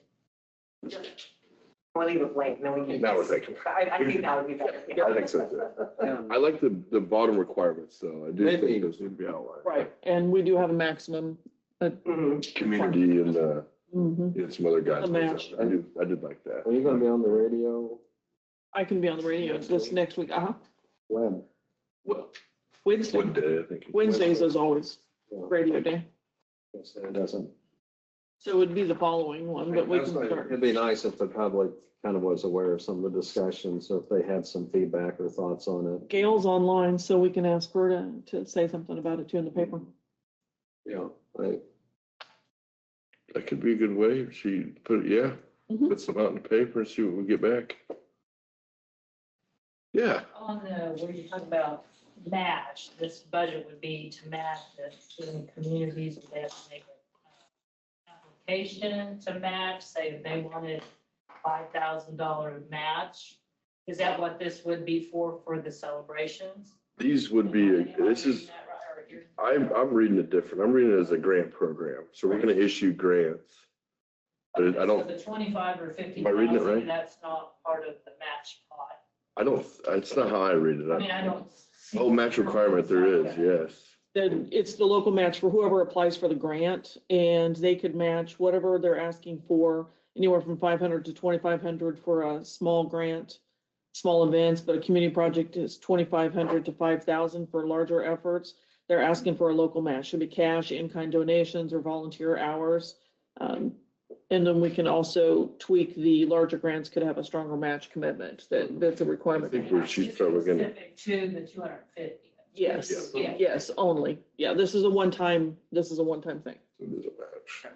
S6: We'll leave it blank, and then we can.
S2: Now we're thinking.
S6: I think that would be better. yeah.
S2: I think so too. I like the bottom requirements though. I do
S5: Maybe.
S2: think those need to be outlined.
S3: Right. And we do have a maximum.
S6: Mhm.
S2: Community and,
S3: Mhm.
S2: some other guys.
S3: A match.
S2: I did like that.
S5: Are you going to be on the radio?
S3: I can be on the radio this next week.
S5: When?
S2: Well,
S3: Wednesday.
S2: one day, I think.
S3: Wednesdays is always
S5: Yeah.
S3: radio day.
S5: Yes, it doesn't.
S3: So it would be the following one, but we can
S5: It'd
S3: start.
S5: be nice if the public kind of was aware of some of the discussions, so if they had some feedback or thoughts on it.
S3: Gail's online, so we can ask her to say something about it too in the paper.
S2: That could be a good way. She put it, yeah,
S3: Mhm.
S2: put some out in the paper and see what we get back. Yeah,
S9: On the, where you talk about match, this budget would be to match this in communities, if they have to make an application to match, say if they wanted $5,000 match. Is that what this would be for the celebrations?
S2: these would be, this is, I'm reading it different. I'm reading it as a grant program. So we're gonna issue grants. But I don't,
S9: So the 25 or 50,000,
S2: Am I reading it right?
S9: that's not part of the match pot.
S2: it's not how I read
S9: I mean,
S2: it.
S9: I don't. see-
S2: Oh, match requirement, there is, yes.
S3: Then it's the local match for whoever applies for the grant, and they could match whatever they're asking for, anywhere from 500 to 2,500 for a small grant, small events, but a community project is 2,500 to 5,000 for larger efforts. They're asking for a local match, should be cash, in-kind donations, or volunteer hours. And then we can also tweak the larger grants could have a stronger match commitment, that's a
S2: I
S3: requirement.
S2: think she's probably gonna,
S9: Specific to the 250.
S3: Yes,
S9: Yeah.
S3: yes, only. Yeah, this is a one-time thing.
S2: there's a match.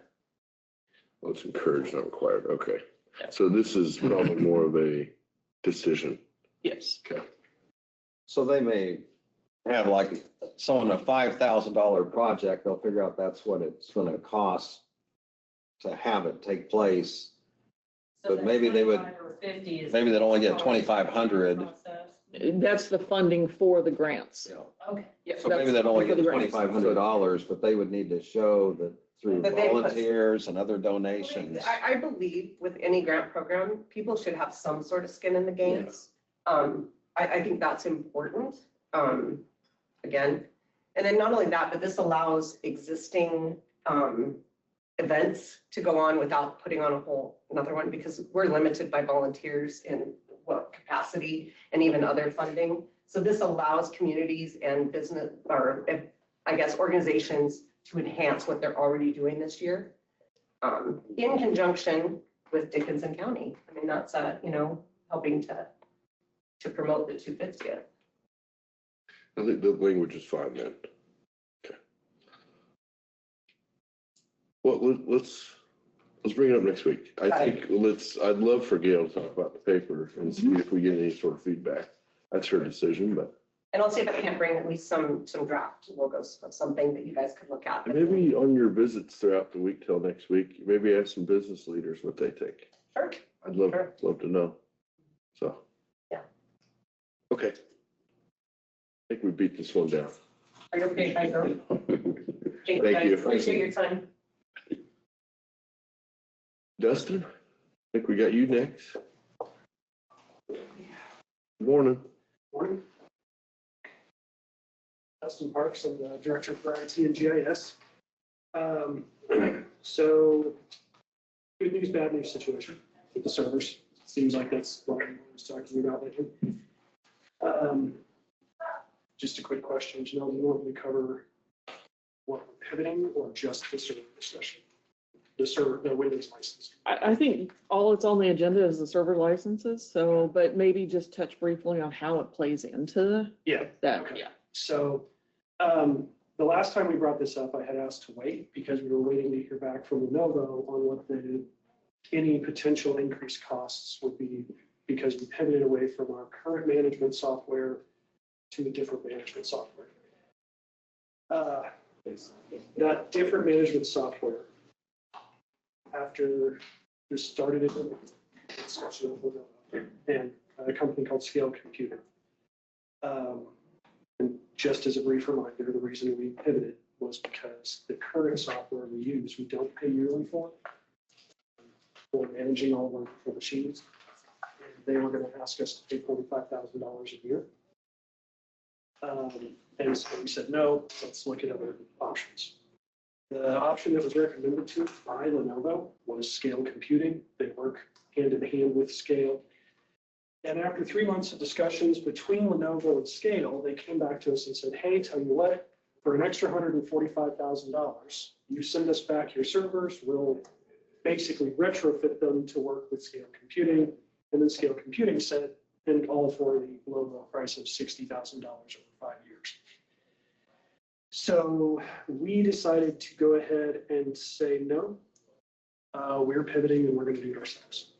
S2: Well, it's encouraged, not required. Okay.
S3: Yeah.
S2: So this is probably more of a decision.
S3: Yes.
S2: Okay.
S5: So they may have so on a $5,000 project, they'll figure out that's what it's going to cost to have it take place.
S9: So
S5: But
S9: that
S5: maybe they would-
S9: 25 or 50 is.
S5: maybe they'd only get 2,500.
S9: Process.
S3: That's the funding for the grants.
S9: Okay.
S5: So maybe they'd only get
S3: For the grants.
S5: $2,500, but they would need to show that through
S6: That they put-
S5: volunteers and other donations.
S6: I believe with any grant program, people should have some sort of skin in the game. I think that's important, again. And then not only that, but this allows existing, events to go on without putting on a whole another one, because we're limited by volunteers in what capacity and even other funding. So this allows communities and business, or I guess, organizations to enhance what they're already doing this year, in conjunction with Dickinson County. I mean, that's, helping to promote the 250th.
S2: I think the language is fine then. Okay. Well, let's bring it up next week. I think I'd love for Gail to talk about the paper and see if we get any sort of feedback. That's her decision, but
S6: And I'll see if I can't bring at least some draft logos of something that you guys could look at.
S2: maybe on your visits throughout the week till next week, maybe ask some business leaders what they think.
S6: Sure.
S2: I'd love
S6: Sure.
S2: to know. So.
S6: Yeah.
S2: Okay. I think we beat this one down.
S6: Are you okay, Heather? Thank
S2: Thank you.
S6: Appreciate your time.
S2: Dustin, I think we got you next. Morning.
S10: Morning. Dustin Parks, I'm the Director for IT and GIS. So, good news, bad news situation with the servers. Seems like that's what I was talking about lately. Just a quick question, Janelle, do you want me to cover what we're pivoting or just the server discussion? The Windows license.
S3: I think all that's on the agenda is the server licenses, so, but maybe just touch briefly on how it plays into
S10: Yeah.
S3: that.
S10: Okay.
S3: Yeah.
S10: So, the last time we brought this up, I had asked to wait because we were waiting to hear back from Lenovo on what any potential increased costs would be, because we pivoted away from our current management software to a different management software. That different management software, after we started it in discussion with Lenovo and a company called Scale Computing. And just as a brief reminder, the reason we pivoted was because the current software we use, we don't pay yearly for managing all of our virtual machines. And they were going to ask us to pay $45,000 a year. And so we said, no, let's look at other options. The option that was recommended to us by Lenovo was Scale Computing. They work hand in hand with Scale. And after 3 months of discussions between Lenovo and Scale, they came back to us and said, hey, tell you what, for an extra $145,000, you send us back your servers, we'll basically retrofit them to work with Scale Computing. And then Scale Computing said, and all for the low price of $60,000 over 5 years. So we decided to go ahead and say, no, we're pivoting and we're going to do it ourselves.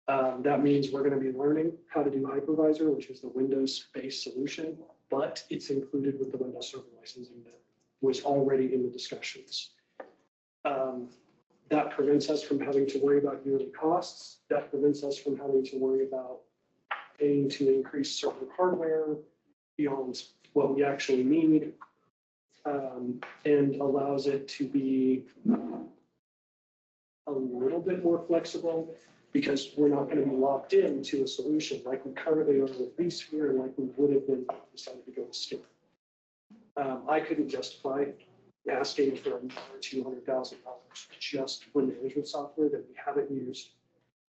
S10: That means we're going to be learning how to do hypervisor, which is the Windows-based solution, but it's included with the Windows Server licensing that was already in the discussions. That prevents us from having to worry about yearly costs. That prevents us from having to worry about paying to increase server hardware beyond what we actually need, and allows it to be a little bit more flexible, because we're not going to be locked into a solution like we currently are with vSphere and like we would have been if we decided to go with Scale. I couldn't justify asking for another $200,000 just for management software that we haven't used.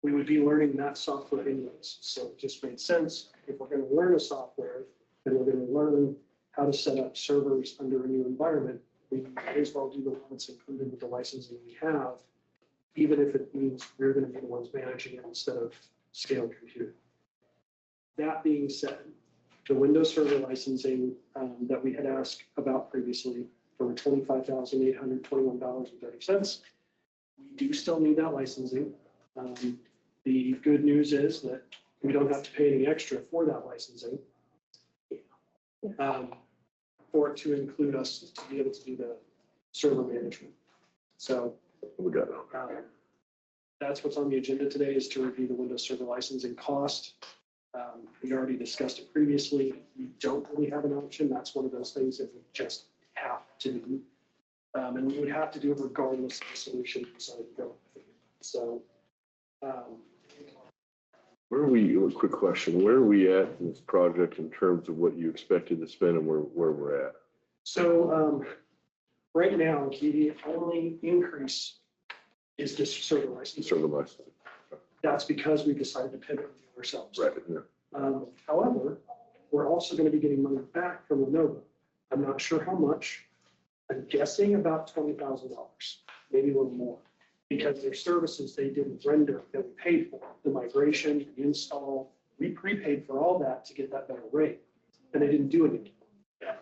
S10: We would be learning that software anyways, so it just made sense. If we're going to learn a software, then we're going to learn how to set up servers under a new environment. We may as well do the one that's included with the licensing we have, even if it means we're going to be the ones managing it instead of Scale Computing. That being said, the Windows Server licensing that we had asked about previously for $25,821.30, we do still need that licensing. The good news is that we don't have to pay any extra for that licensing, for it to include us to be able to do the server management. So
S2: We got it.
S10: That's what's on the agenda today, is to review the Windows Server licensing cost. We already discussed it previously. We don't really have an option. That's one of those things that we just have to do. And we would have to do it regardless of the solution we decide to go with. So,
S2: Where are we, a quick question, where are we at in this project in terms of what you expected to spend and where we're at?
S10: so right now, the only increase is just server license.
S2: Server license.
S10: That's because we decided to pivot ourselves.
S2: Right, yeah.
S10: However, we're also going to be getting money back from Lenovo. I'm not sure how much. I'm guessing about $20,000, maybe a little more, because their services they didn't render that we paid for. The migration, the install, we prepaid for all that to get that better rate, and they didn't do it again.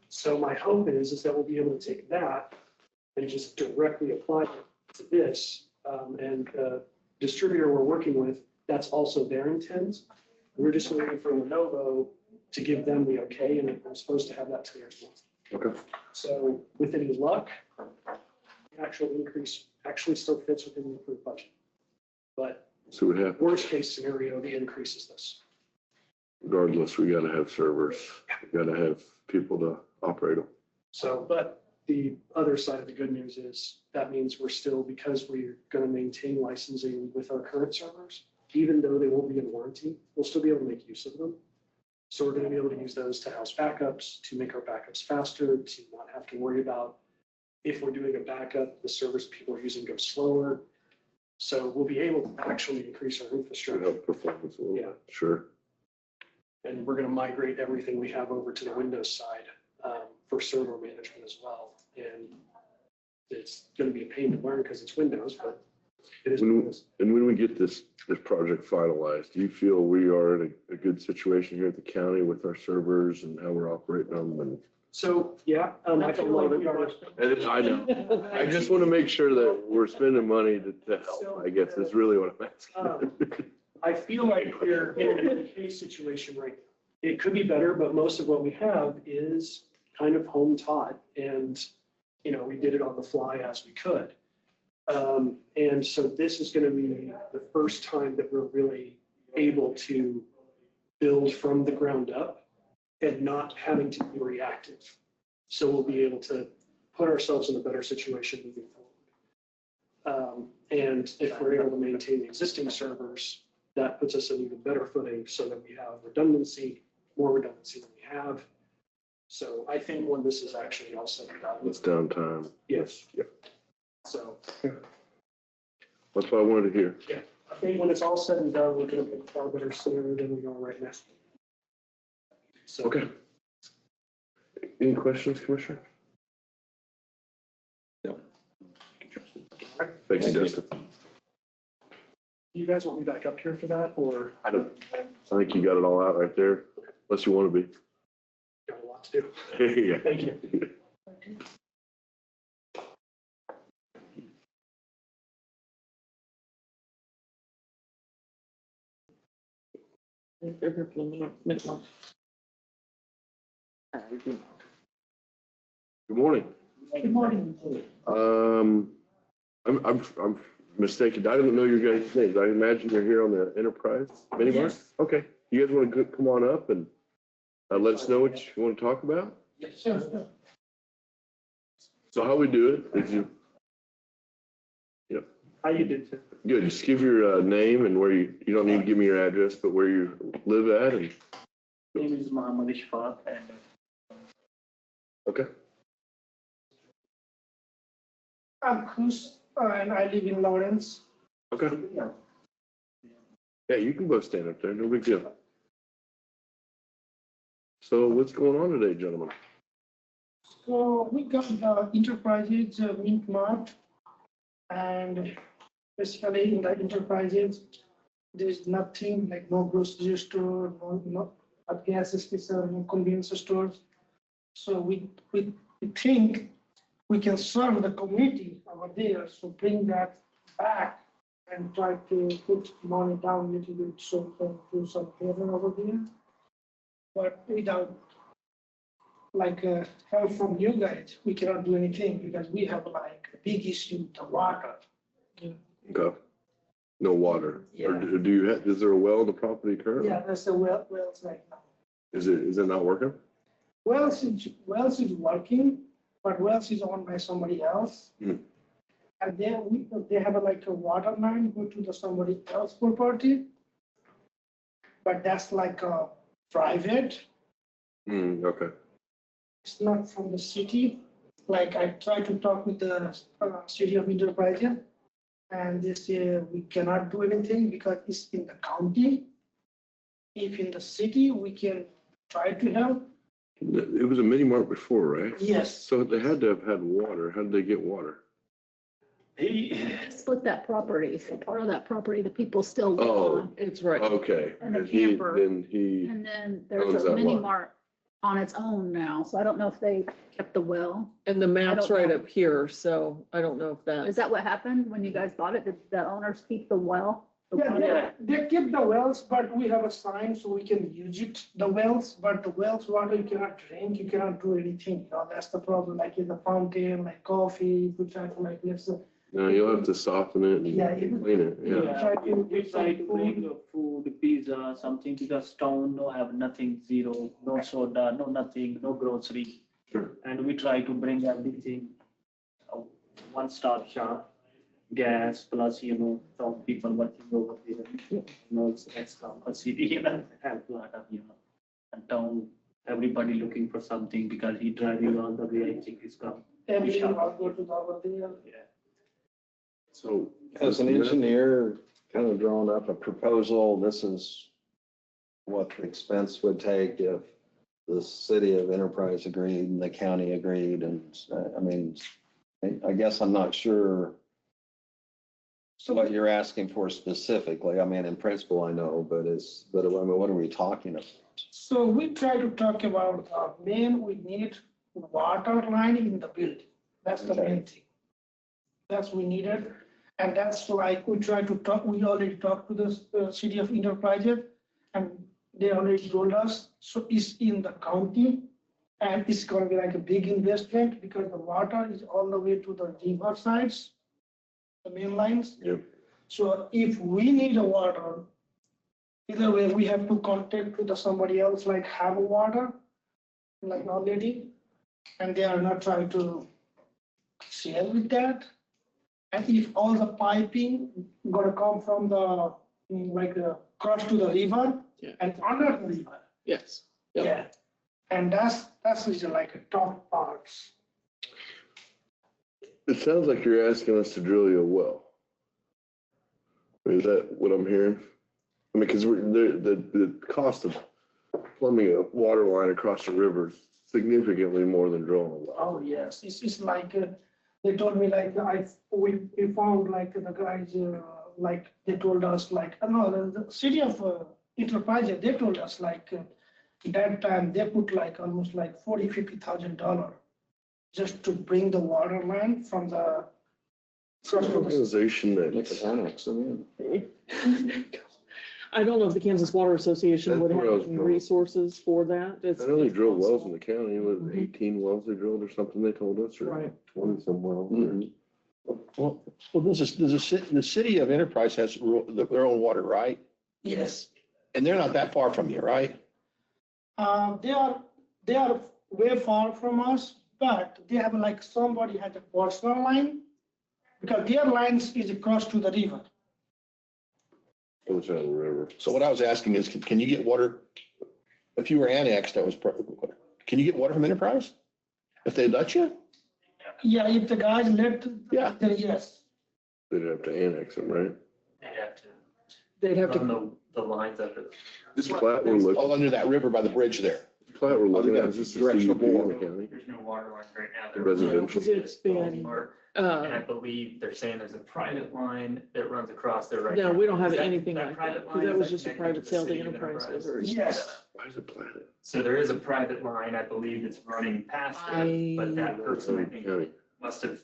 S10: So my hope is that we'll be able to take that and just directly apply it to this. And the distributor we're working with, that's also their intent. We're just waiting for Lenovo to give them the okay, and I'm supposed to have that today as well.
S2: Okay.
S10: So with any luck, the actual increase actually still fits within the approved budget. But
S2: See what happens.
S10: worst case scenario, the increase is this.
S2: Regardless, we gotta have servers. We gotta have people to operate them.
S10: So, but the other side of the good news is that means we're still, because we're going to maintain licensing with our current servers, even though they won't be in warranty, we'll still be able to make use of them. So we're going to be able to use those to house backups, to make our backups faster, to not have to worry about if we're doing a backup, the servers people are using go slower. So we'll be able to actually increase our
S2: Should
S10: infrastructure.
S2: help performance a little
S10: Yeah.
S2: bit. Sure.
S10: And we're going to migrate everything we have over to the Windows side for server management as well. And it's going to be a pain to learn because it's Windows, but it is.
S2: When-
S10: Windows.
S2: And when we get this project finalized, do you feel we are in a good situation here at the county with our servers and how we're operating them? And
S10: So, yeah, I
S3: I
S10: feel
S3: feel
S10: like
S3: like
S10: we
S3: we
S10: are.
S3: are.
S2: I know. I just want to make sure that we're spending money to help, I guess is really what I'm asking.
S10: I feel like we're in a good case situation right now. It could be better, but most of what we have is kind of home taught, and, you know, we did it on the fly as we could. And so this is going to be the first time that we're really able to build from the ground up and not having to be reactive. So we'll be able to put ourselves in a better situation moving forward. And if we're able to maintain the existing servers, that puts us in even better footing so that we have redundancy, more redundancy than we have. So I think when this is actually all said and done,
S2: It's downtime.
S10: yes.
S2: Yeah.
S10: So
S2: That's what I wanted to hear.
S10: I think when it's all said and done, we're going to be far better sooner than we are right now. So.
S2: Okay. Any questions, Commissioner?
S7: No.
S2: Thank you, Justin.
S10: You guys want me back up here for that, or
S2: I think you got it all out right there, unless you want to
S10: got a lot to do?
S2: be. Yeah.
S10: Thank you.
S2: Good morning.
S1: Good morning.
S2: I'm mistaken. I didn't know your guys' names. I imagine you're here on the Enterprise mini bar?
S1: Yes.
S2: Okay. You guys want to come on up and let us know what you want to talk about?
S1: Sure.
S2: So how we do it is
S10: How you did too?
S2: good. Just give your name and where you don't need to give me your address, but where you live at and,
S11: Name is Mohammed Ishfaq and
S2: okay.
S11: I'm Cruz and I live in Lawrence.
S2: Okay. Yeah, you can both stand up there. No big deal. So what's going on today, gentlemen?
S11: So we got the Enterprises Mint Mart, and basically in the Enterprises, there's nothing like no grocery store, no a gas station, no convenience stores. So we think we can serve the community over there, so bring that back and try to put money down a little bit so we can do some payment over there. But without like help from you guys, we cannot do anything because we have like a big issue with the water.
S2: Okay. No water. Or
S11: Yeah.
S2: do you have, is there a well on the property currently?
S11: Yeah, that's the wells right now.
S2: Is it not working?
S11: Wells is working, but wells is owned by somebody else.
S2: Hmm.
S11: And then they have like a water line go to the somebody else property. But that's like a private,
S2: Okay.
S11: it's not from the city. Like I tried to talk with the city of Enterprise, and they say we cannot do anything because it's in the county. If in the city, we can try to help.
S2: It was a mini mart before, right?
S11: Yes.
S2: So they had to have had water. How did they get water?
S8: Split that property, so part of that property, the people still live
S2: Oh.
S8: on.
S3: It's right.
S2: Okay.
S8: And the
S2: And he,
S8: camper.
S2: then he,
S8: And then
S2: Owns
S8: there's
S2: that
S8: a mini
S2: lot.
S8: mart on its own now, so I don't know if they kept the well.
S3: And the map's
S8: don't
S3: right
S8: know.
S3: up here, so I don't know if that.
S8: Is that what happened when you guys bought it? Did the owners keep the well? The
S11: Yeah,
S8: water?
S11: they keep the wells, but we have a sign so we can use it, the wells, but the wells water you cannot drink, you cannot do anything, that's the problem, like in the fountain, like coffee, we try to like, let's.
S2: no, you'll have to soften it
S11: Yeah,
S2: and clean it. Yeah.
S11: Try to
S12: We
S11: get
S12: try
S11: some
S12: to bring
S11: food.
S12: the food, pizza, something, because town no have nothing, zero, no soda, no nothing, no grocery.
S2: Sure.
S12: And we try to bring everything, one-stop shop, gas, plus, some people working over there. It's come a city, have a lot of, and town, everybody looking for something because he driving all the way, I think he's come.
S11: Everything, I'll go to the over there.
S12: Yeah.
S2: So.
S5: Has an engineer kind of drawn up a proposal? This is what the expense would take if the city of Enterprise agreed and the county agreed. And I mean, I guess I'm not sure
S11: So
S5: what you're asking for specifically. I mean, in principle, I know, but I mean, what are we talking about?
S11: So we try to talk about, we need water line in the building. That's the main thing. That's we needed. And that's like, we try to talk, we already talked to the city of Enterprise and they already told us, so it's in the county. And it's gonna be like a big investment because the water is all the way to the river sides, the main lines.
S2: Yep.
S11: So if we need a water, either way, we have to contact with somebody else, like have a water, like already, and they are not trying to share with that. And if all the piping gonna come from the, cross to the river
S3: Yeah.
S11: and under the river.
S3: Yes. Yep.
S11: Yeah. And that's is like a top parts.
S2: It sounds like you're asking us to drill you a well. Is that what I'm hearing? I mean, because the cost of plumbing a water line across the river is significantly more than drilling a well.
S11: Oh, yes, it's like, they told me like, we found like the guys, like they told us like, no, the city of Enterprise, they told us like, that time they put like almost like $40,000-50,000 just to bring the water line from the.
S2: It's an organization
S5: Make
S2: that,
S5: an annex, I mean.
S3: I don't know if the Kansas Water Association would
S2: That's where I
S3: have
S2: was
S3: any
S2: going.
S3: resources for that.
S2: I know they drill wells in the county, with 18 wells they drilled or something, they told us, or
S3: Right.
S2: 20 some wells.
S7: Well, the city of Enterprise has their own water, right?
S11: Yes,
S7: And they're not that far from you, right?
S11: they are way far from us, but they have like somebody had a personal line. Because their lines is across to the river.
S2: Other side of the river.
S7: So what I was asking is, can you get water? If you were annexed, can you get water from Enterprise? If they let you?
S11: Yeah, if the guys let,
S7: Yeah.
S11: then yes.
S2: They'd have to annex them, right?
S3: They'd have to,
S12: Run the lines under.
S2: This plat we're looking,
S7: All under that river by the bridge there.
S2: plat we're looking at, is this the
S7: Directional
S2: CUP in
S7: bore.
S2: the county?
S13: There's no water line right now. There
S2: Residential.
S3: because it's been,
S13: And I
S3: uh,
S13: believe they're saying there's a private line that runs across there right
S3: no,
S13: now.
S3: we don't have
S13: Is that-
S3: anything
S13: that
S3: like that.
S13: private
S3: Because
S13: line,
S3: that
S13: is
S3: was
S13: that
S3: just a
S13: connected
S3: private
S13: to
S3: sale
S13: the
S3: to
S13: city of
S3: Enterprise.
S13: Enterprise?
S11: Yes.
S2: Why is it platted?
S13: So there is a private line, I believe, that's running past it, but that person, I think,
S2: County.
S13: must have.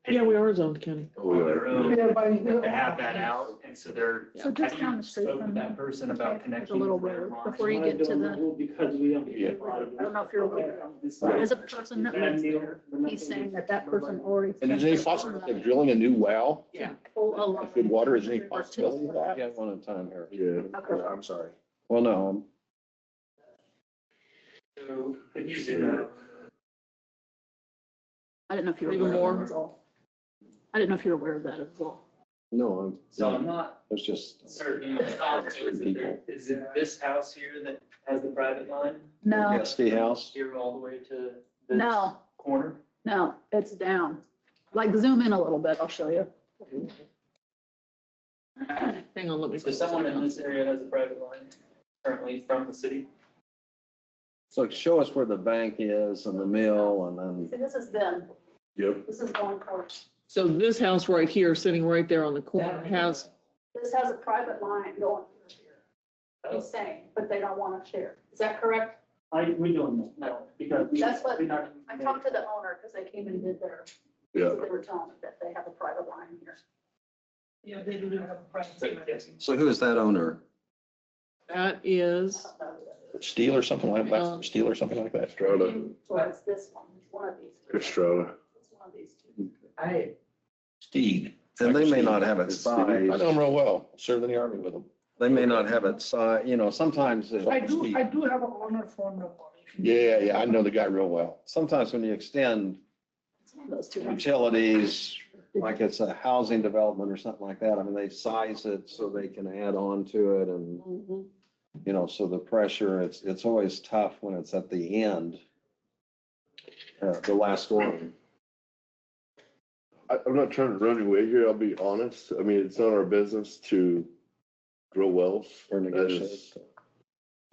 S3: Yeah, we are zoned county.
S2: Oh, we
S13: On their
S2: are.
S13: own,
S11: Yeah, by-
S13: to have that out And so they're.
S8: So just down the street
S13: Spoke with
S8: from
S13: that
S8: them.
S13: person
S8: Okay,
S13: about
S8: there's
S13: connecting.
S8: a little
S13: their
S8: road
S13: lines.
S8: before you get to the,
S12: Because we don't.
S7: Yeah.
S8: I don't know if you're aware. There's a person that lives there. He's saying that that person already.
S7: And is there any possibility of drilling a new well?
S3: Yeah.
S8: Pull a line.
S7: Good water, is there any
S8: or two.
S7: possibility of that?
S5: Yeah, one at a time here.
S2: Yeah.
S8: Okay.
S7: I'm sorry.
S5: Well, no,
S13: So could you do that?
S8: I didn't know if you were
S3: Even
S8: aware of
S3: more?
S8: that as well. I didn't know if you were aware of that as well.
S5: no,
S13: So I'm not
S5: it's just,
S13: certain. Is it this house here that has the private line?
S8: No,
S5: yeah, ski house.
S13: Here all the way to this
S8: no,
S13: corner?
S8: no, it's down. Like zoom in a little bit, I'll show you.
S3: Hang on, let me.
S13: So someone in this area has a private line currently from the city?
S5: So show us where the bank is and the mill and then,
S8: See, this is them.
S2: Yep.
S8: This is going towards,
S3: So this house right here, sitting right there on the corner, has,
S8: this has a private line going through here. He's saying, but they don't want to share. Is that correct?
S12: We don't know, no, because.
S8: That's what-
S12: we're not-
S8: I talked to the owner because they came and did their,
S2: Yeah.
S8: so they were telling me that they have a private line here.
S11: Yeah, they do have a private.
S5: so who is that owner?
S3: that is,
S7: Steel or something like that, steel or something like that.
S2: Strata,
S8: So it's this one, it's one of these. two.
S2: Strata.
S8: It's one of these two.
S7: Steed.
S5: And they may not have it
S7: I know
S5: sized.
S7: them real well, served in the army with them.
S5: They may not have it sized, sometimes,
S11: I do have an owner phone number.
S7: Yeah, I know the guy real well.
S5: sometimes when you extend
S8: It's one of those two.
S5: utilities, like it's a housing development or something like that, I mean, they size it so they can add on to it and,
S3: Mhm.
S5: so the pressure, it's always tough when it's at the end. The last one.
S2: I'm not trying to run away here, I'll be honest. I mean, it's not our business to drill wells.
S5: Or
S2: That
S5: negotiate.
S2: is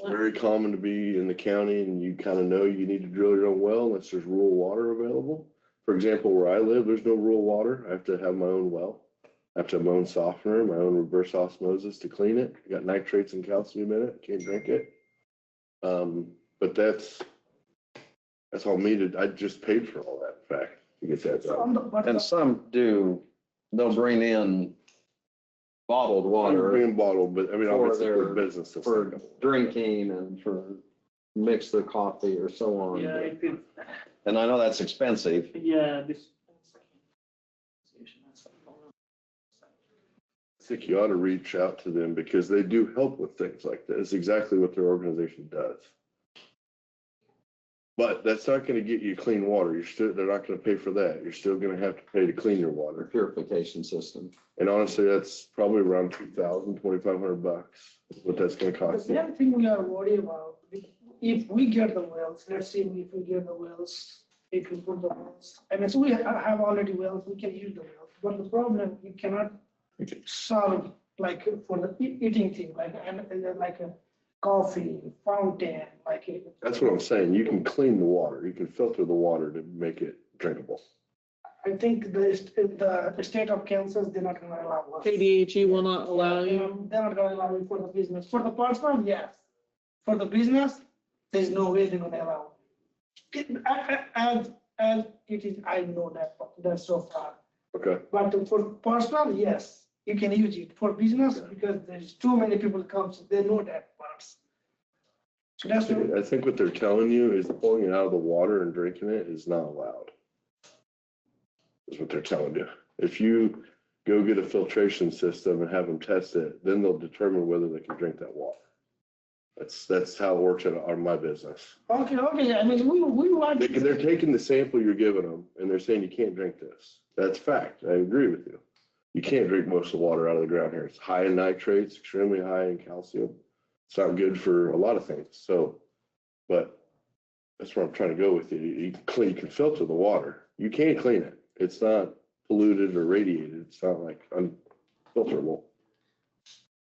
S2: very common to be in the county and you kind of know you need to drill your own well unless there's rural water available. For example, where I live, there's no rural water. I have to have my own well. I have to have my own softener, my own reverse osmosis to clean it. I got nitrates and calcium in it, can't drink it. But that's all needed. I just paid for all that, in fact, to get that done.
S5: And some do, they'll bring in bottled water
S2: Being bottled, but I mean,
S5: For
S2: obviously for
S5: their-
S2: business. it's
S5: for
S2: not-
S5: drinking and for mix the coffee or so on.
S12: Yeah, if it,
S5: And I know that's expensive.
S12: yeah, this.
S2: I think you ought to reach out to them because they do help with things like this. Exactly what their organization does. But that's not gonna get you clean water. They're not gonna pay for that. You're still gonna have to pay to clean your water.
S5: Purification system.
S2: And honestly, that's probably around $2,000-$2,500 is what that's gonna cost
S11: The
S2: you.
S11: other thing we are worried about, if we get the wells, let's say if we get the wells, if we put the wells, I mean, so we have already wells, we can use the wells, but the problem, you cannot solve like for the eating thing, like a coffee, fountain, like.
S2: That's what I'm saying. You can clean the water. You can filter the water to make it drinkable.
S11: I think the state of Kansas, they're not gonna allow us.
S3: KDHE will not allow you.
S11: They're not gonna allow it for the business. For the personal, yes. For the business, there's no way they're gonna allow. As it is, I know that's so far.
S2: Okay.
S11: But for personal, yes, you can use it. For business, because there's too many people come, so they know that parts. So that's what.
S2: I think what they're telling you is pulling it out of the water and drinking it is not allowed. Is what they're telling you. If you go get a filtration system and have them test it, then they'll determine whether they can drink that water. That's how it works on my business.
S11: Okay, I mean, we want.
S2: They're taking the sample you're giving them and they're saying you can't drink this. That's fact. I agree with you. You can't drink most of the water out of the ground here. It's high in nitrates, extremely high in calcium. It's not good for a lot of things. So, but that's where I'm trying to go with you. You can filter the water. You can clean it. It's not polluted or radiated. It's not like unfilterable.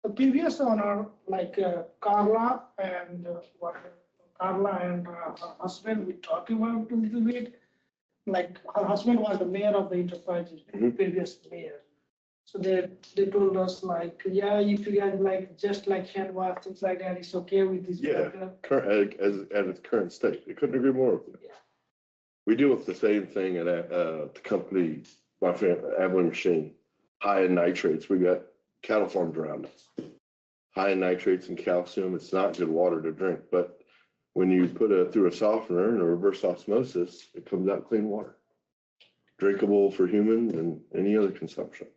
S11: The previous owner, like Carla and her husband, we talked about a little bit. Like her husband was the mayor of the enterprises,
S2: Mhm.
S11: previous mayor. So they told us like, yeah, if you guys like just like hand wash, things like that, it's okay with this.
S2: Yeah. At its current state. I couldn't agree more with you.
S11: Yeah.
S2: We deal with the same thing at the company, my family, Abilene Machine, high in nitrates. We got cattle farms around us. High in nitrates and calcium. It's not good water to drink, but when you put it through a softener and a reverse osmosis, it comes out clean water. Drinkable for humans and any other consumption.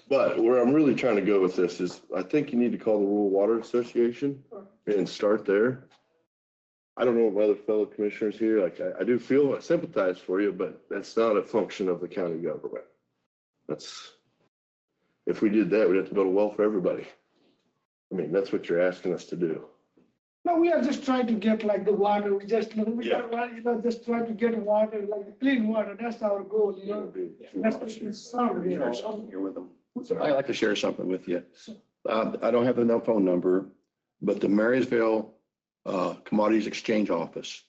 S2: But where I'm really trying to go with this is I think you need to call the Rural Water Association and start there. I don't know what my other fellow commissioners here, like I do feel, I sympathize for you, but that's not a function of the county government. If we did that, we'd have to build a well for everybody. I mean, that's what you're asking us to do.
S11: No, we are just trying to get like the water, we just, just try to get water, like clean water, that's our goal, That's what it's sound,
S7: Here with them. So I'd like to share something with you. I don't have the phone number, but the Marysville Commodities Exchange Office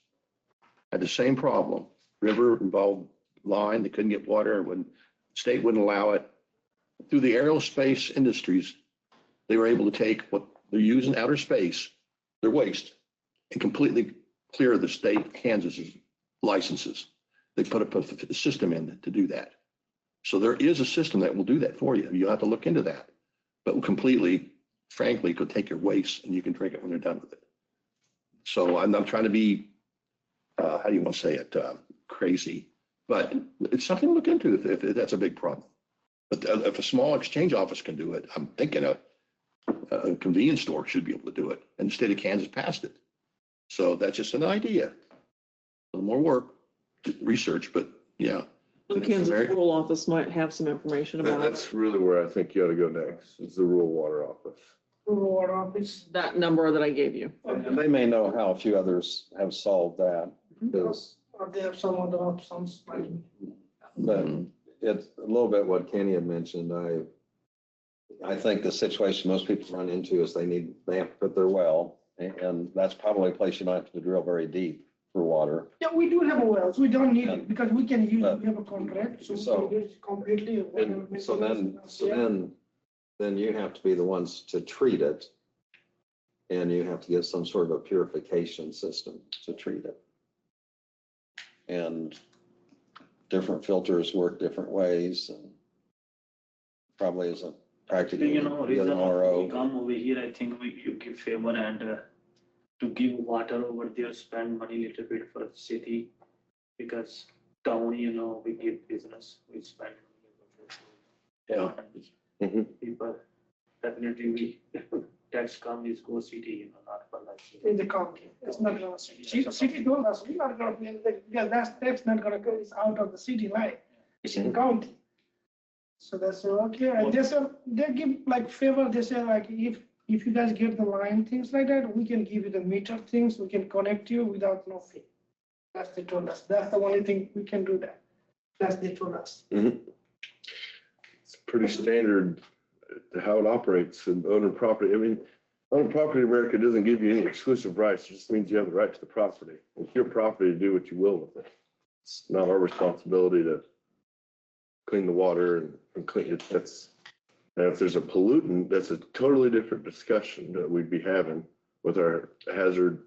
S7: had the same problem. River involved line, they couldn't get water when the state wouldn't allow it. Through the aerospace industries, they were able to take what they're using outer space, their waste, and completely clear the state of Kansas's licenses. They put a system in to do that. So there is a system that will do that for you. You'll have to look into that. But completely, frankly, could take your waste and you can drink it when you're done with it. So I'm not trying to be, how do you want to say it, crazy, but it's something to look into if that's a big problem. But if a small exchange office can do it, I'm thinking a convenience store should be able to do it. And the state of Kansas passed it. So that's just an idea. A little more work, research, but yeah.
S3: The Kansas Rural Office might have some information about it.
S2: That's really where I think you ought to go next, is the Rural Water Office.
S11: Water office.
S3: That number that I gave you.
S5: And they may know how a few others have solved that, because,
S11: Or they have some other options, like.
S5: but it's a little bit what Kenny had mentioned. I think the situation most people run into is they have to put their well, and that's probably a place you don't have to drill very deep for water.
S11: Yeah, we do have wells, we don't need
S5: Yeah.
S11: it, because we can use,
S5: But-
S11: we have a contract, so
S5: So-
S11: we can use it completely.
S5: And so then you have to be the ones to treat it. And you have to get some sort of a purification system to treat it. And different filters work different ways, and probably isn't practical.
S12: You know,
S5: Get an
S12: reason
S5: RO.
S12: we come over here, I think you give favor and to give water over there, spend money little bit for the city. Because town, we give business, we spend money over there.
S2: Mhm.
S12: People, definitely we, tax companies go city, not for like.
S11: In the county, it's not gonna, city told us, we are gonna be, yeah, that's not gonna go, it's out of the city line, it's in county. So that's okay, and they give like favor, they say like, if you guys get the line, things like that, we can give you the meter things, we can connect you without no fee. That's they told us, that's the only thing we can do that, that's they told us.
S2: It's pretty standard how it operates in owner property. I mean, owner property in America doesn't give you any exclusive rights. It just means you have the right to the property. It's your property to do what you will with it. It's not our responsibility to clean the water and clean it. And if there's a pollutant, that's a totally different discussion that we'd be having with our hazard.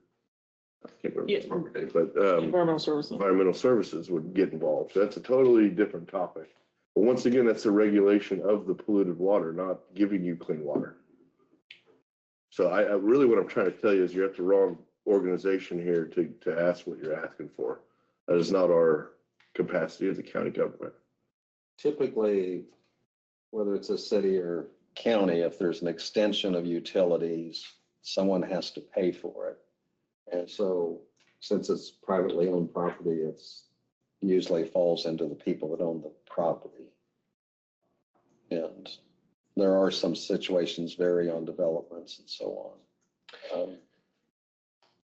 S2: I can't remember the name, but environmental services would get involved. So that's a totally different topic. But once again, that's a regulation of the polluted water, not giving you clean water. So I really, what I'm trying to tell you is you're at the wrong organization here to ask what you're asking for. That is not our capacity as a county government.
S5: Typically, whether it's a city or county, if there's an extension of utilities, someone has to pay for it. And so since it's privately owned property, it's usually falls into the people that own the property. And there are some situations vary on developments and so on.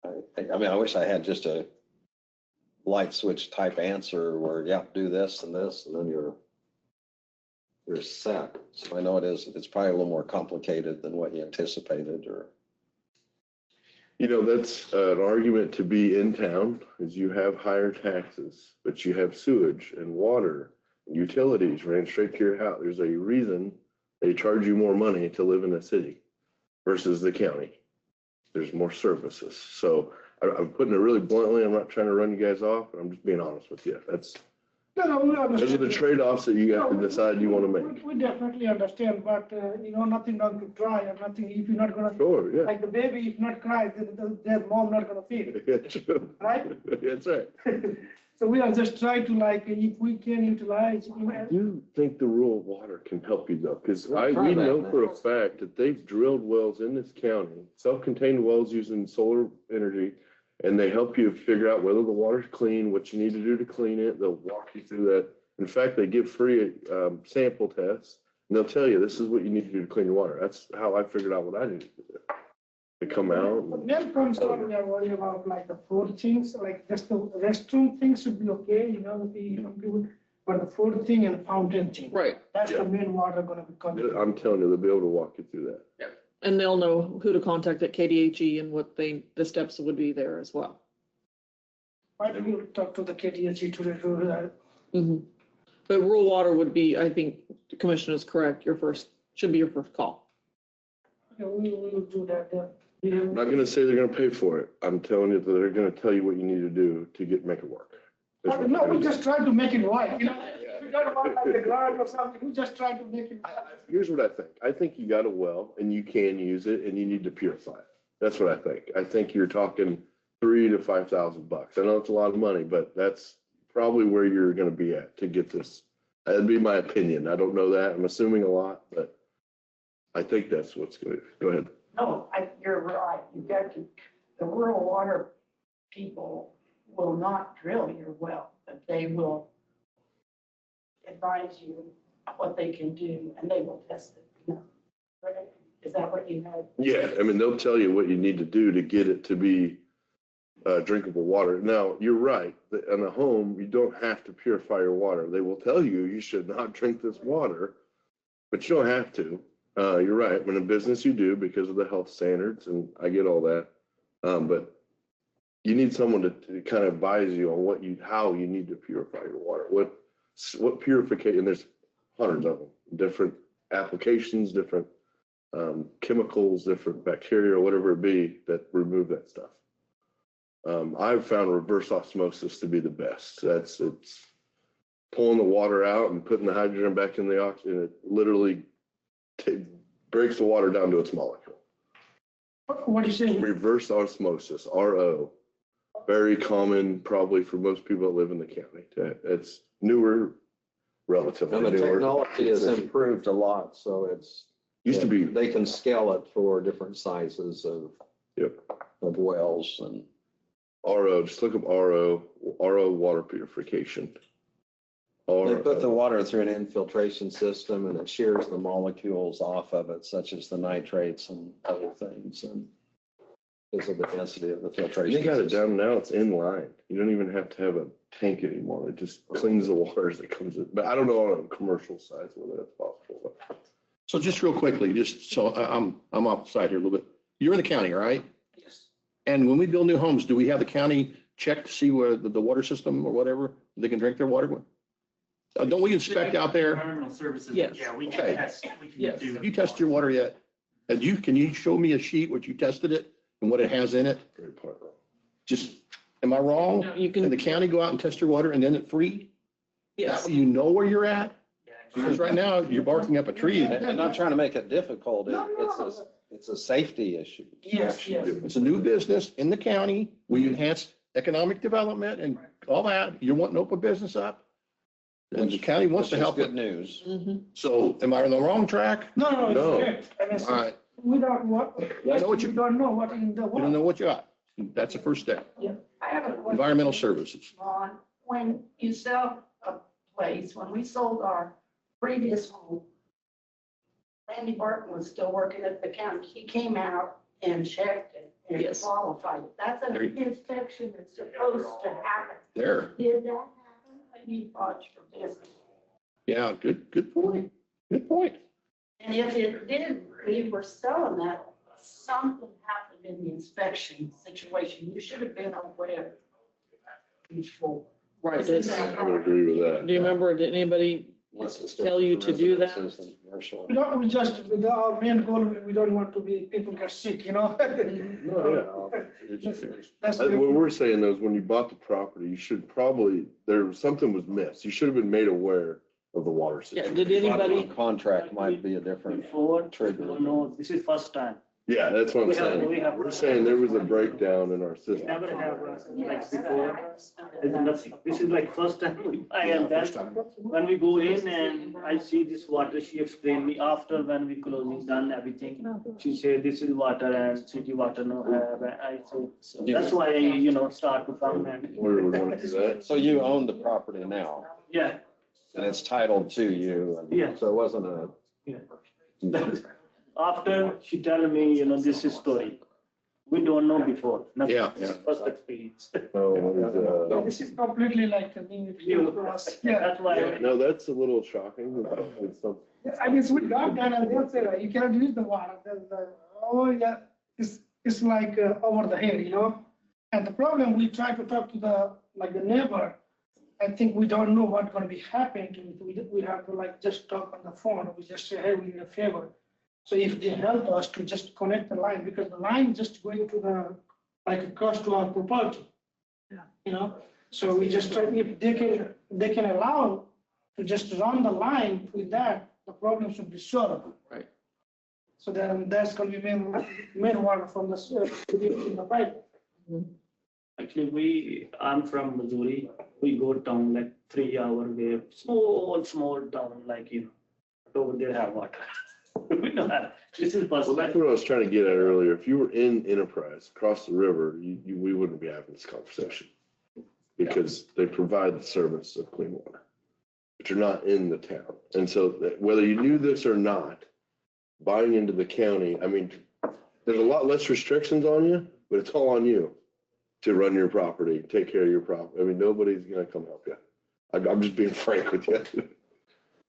S5: I mean, I wish I had just a light switch type answer where, yeah, do this, and then you're set. So I know it's probably a little more complicated than what you anticipated, or.
S2: That's an argument to be in town, is you have higher taxes, but you have sewage and water and utilities ran straight to your house. There's a reason they charge you more money to live in a city versus the county. There's more services. So I'm putting it really bluntly. I'm not trying to run you guys off, but I'm just being honest with you.
S11: No, we
S2: Those are
S11: understand.
S2: the trade-offs that you have to decide you want to make.
S11: We definitely understand, but, nothing done to try or nothing, if you're not gonna,
S2: Sure, yeah.
S11: like the baby, if not cry, their mom not gonna feed,
S2: That's true.
S11: right?
S2: That's right.
S11: So we are just trying to like, if we can utilize,
S2: I do think the rural water can help you though, because
S5: We'll try
S2: we
S5: that
S2: know
S5: now.
S2: for a fact that they've drilled wells in this county, self-contained wells using solar energy, and they help you figure out whether the water's clean, what you need to do to clean it. They'll walk you through that. In fact, they give free sample tests, and they'll tell you this is what you need to do to clean your water. That's how I figured out what I needed to do. They come out.
S11: the main concern we are worried about like the food things, like just the restroom things should be okay, but the food thing and fountain thing.
S3: Right.
S11: That's
S2: Yeah.
S11: the main water gonna be coming.
S2: I'm telling you, they'll be able to walk you through that.
S3: And they'll know who to contact at KDHE and what the steps would be there as well.
S11: Why don't you talk to the KTSC to do that?
S3: Mhm. But rural water would be, I think the commissioner is correct, should be your first call.
S11: Yeah, we will do that, yeah.
S2: I'm not gonna say they're gonna pay for it. I'm telling you that they're gonna tell you what you need to do to make it work. That's what
S11: No,
S2: they're
S11: we
S2: gonna
S11: just try to make it work, We don't want like a grant or something, we just try to make it.
S2: Here's what I think. I think you got a well and you can use it and you need to purify it. That's what I think. I think you're talking $3,000 to $5,000. I know it's a lot of money, but that's probably where you're gonna be at to get this. That'd be my opinion. I don't know that. I'm assuming a lot, but I think that's what's gonna, go ahead.
S1: No, you're right. You got to, the rural water people will not drill your well, but they will advise you what they can do and they will test it, Right? Is that what you had?
S2: Yeah, I mean, they'll tell you what you need to do to get it to be drinkable water. Now, you're right, that in a home, you don't have to purify your water. They will tell you you should not drink this water, but you don't have to. You're right, when in business you do because of the health standards, and I get all that. But you need someone to kind of advise you on how you need to purify your water. What purification, there's hundreds of them, different applications, different chemicals, different bacteria, whatever it be that remove that stuff. I've found reverse osmosis to be the best. It's pulling the water out and putting the hydrogen back in the oxygen. It literally breaks the water down to its molecule.
S11: What do you say?
S2: Reverse osmosis, RO. Very common probably for most people that live in the county. It's newer, relatively
S5: And the
S2: newer.
S5: technology has improved a lot, so it's.
S2: Used to be.
S5: They can scale it for different sizes
S2: Yep.
S5: of wells and.
S2: RO, just look up RO water purification.
S5: They put the water through an infiltration system and it shears the molecules off of it, such as the nitrates and other things, and because of the density of the filtration.
S2: They got it
S5: system.
S2: down now, it's in line. You don't even have to have a tank anymore. It just cleans the water as it comes in. But I don't know on a commercial size whether that's possible.
S7: So just real quickly, just so I'm off the side here a little bit. You're in the county, right?
S11: Yes.
S7: And when we build new homes, do we have the county check to see where the water system or whatever, they can drink their water with? Don't we inspect out there?
S13: Environmental services,
S3: Yes.
S13: yeah, we
S7: Okay.
S13: can test, we
S3: Yes.
S13: can do.
S7: Have you tested your water yet? Can you show me a sheet what you tested it and what it has in it?
S2: Very part wrong.
S7: Just, am I wrong?
S3: No, you
S7: Can the
S3: can,
S7: county go out and test your water and then it's free? That
S3: yes.
S7: way you know where you're at?
S13: Yeah,
S7: Because right now, you're barking up a tree.
S5: I'm not trying to make it difficult.
S11: No, no.
S5: It's a safety issue.
S11: Yes, yes.
S7: It's a new business in the county. We enhance economic development and all that. You want to open business up? And the county wants to
S5: Which is
S7: help
S5: good
S7: it.
S5: news.
S3: Mhm.
S7: So am I on the wrong track?
S11: No,
S2: No.
S11: it's great. And it's-
S7: All right.
S11: We don't what,
S7: I know what you-
S11: we don't know what in the.
S7: You don't know what you got. That's the first step.
S1: I have a question.
S7: Environmental services.
S1: Ron, when you sell a place, when we sold our previous home, Randy Barton was still working at the county. He came out and checked it and
S3: Yes.
S1: qualified. That's an
S7: There you-
S1: inspection that's supposed to happen.
S7: There.
S1: Did that happen? I need thoughts for business.
S7: Yeah, good point. Good point.
S1: And if it did, we were selling that, something happened in the inspection situation. You should have been aware before.
S3: Right.
S1: This is-
S2: I would agree with that.
S3: Do you remember, did anybody tell you to do that?
S11: We don't, we just, with our main goal, we don't want to be, people get sick, you know?
S2: No, yeah.
S11: That's
S2: What
S11: the-
S2: we're saying though is when you bought the property, you should probably, something was missed. You should have been made aware of the water
S3: Yeah,
S2: system.
S3: did anybody,
S5: Contract might be a different
S12: Before,
S5: trigger.
S12: no, this is first time.
S2: Yeah, that's what I'm
S12: We have- we
S2: saying.
S12: have-
S2: We're saying there was a breakdown in our
S12: We
S2: system.
S12: never have, like before, this is like first time, I am then, when we go in and I see this water, she explained me after when we closing done everything. She said, this is water and city water no have, I said, that's why I, start to come and,
S2: Where do we want to do that?
S5: So you own the property now,
S12: yeah,
S5: and it's titled to you. and
S12: Yeah.
S5: So it wasn't a.
S12: yeah. After she tell me, this is story. We don't know before. Nothing.
S7: Yeah.
S12: First experience.
S2: Oh, what is,
S11: This is completely like a new view to us. Yeah.
S12: That's why.
S2: no, that's a little shocking. It's some-
S11: I mean, we got that and they'll say, you cannot use the water. Oh, yeah, it's like over the head, And the problem, we try to talk to the neighbor. I think we don't know what's going to be happening to it. We have to just talk on the phone. We just say, hey, we need a favor. So if they help us to just connect the line, because the line is just going to across to our property. Yeah. So we just try, if they can allow to just run the line with that, the problem should be solved.
S7: Right.
S11: So then that's going to be main water from the pipe.
S12: Actually, I'm from Missouri. We go down like 3 hour way, small town, over there have water. We don't have, this is
S2: Well,
S12: first
S2: that's
S12: time.
S2: what I was trying to get at earlier. If you were in Enterprise across the river, we wouldn't be having this conversation. Because they provide the service of clean water, but you're not in the town. And so whether you knew this or not, buying into the county, I mean, there's a lot less restrictions on you, but it's all on you to run your property, take care of your property. I mean, nobody's gonna come help you. I'm just being frank with you.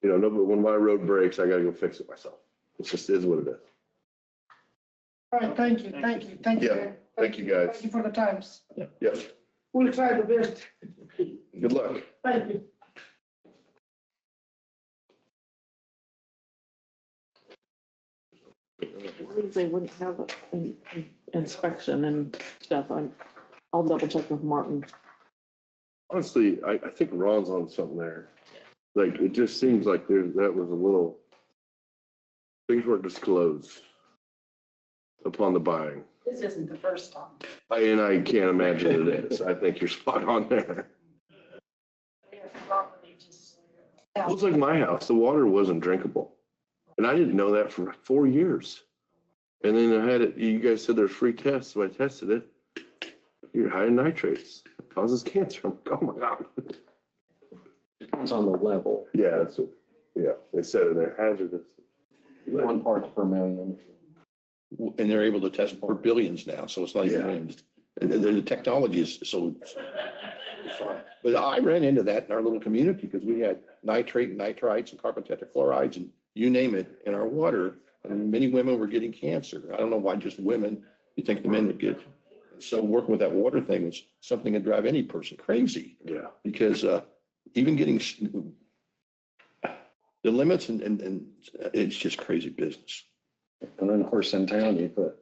S2: Nobody, when my road breaks, I gotta go fix it myself. It just is what it is.
S11: All right, thank you.
S2: Yeah, thank you, guys.
S11: Thank you for the times.
S2: Yes,
S11: We'll try the best.
S2: good luck.
S11: Thank you.
S3: they wouldn't have an inspection and stuff. I'll double check with Martin.
S2: Honestly, I think Ron's on something there. Like, it just seems like that was a little, things weren't disclosed upon the buying.
S1: This isn't the first time.
S2: And I can't imagine it is. I think you're spot on there. It was like my house, the water wasn't drinkable. And I didn't know that for like 4 years. And then I had it, you guys said there's free tests, so I tested it. You're high in nitrates, it causes cancer. I'm like, oh my God.
S5: Depends on the level.
S2: Yeah, that's what, yeah, they said in there, hazardous.
S5: 1 part per million.
S7: And they're able to test for billions now, so it's not even, and the technology is so. But I ran into that in our little community because we had nitrate and nitrites and carbon tetrachlorides and you name it in our water. And many women were getting cancer. I don't know why just women, you think the men would get. So working with that water thing was something that drive any person crazy.
S2: Yeah.
S7: Because even getting the limits and it's just crazy business.
S5: And then, of course, in town, you put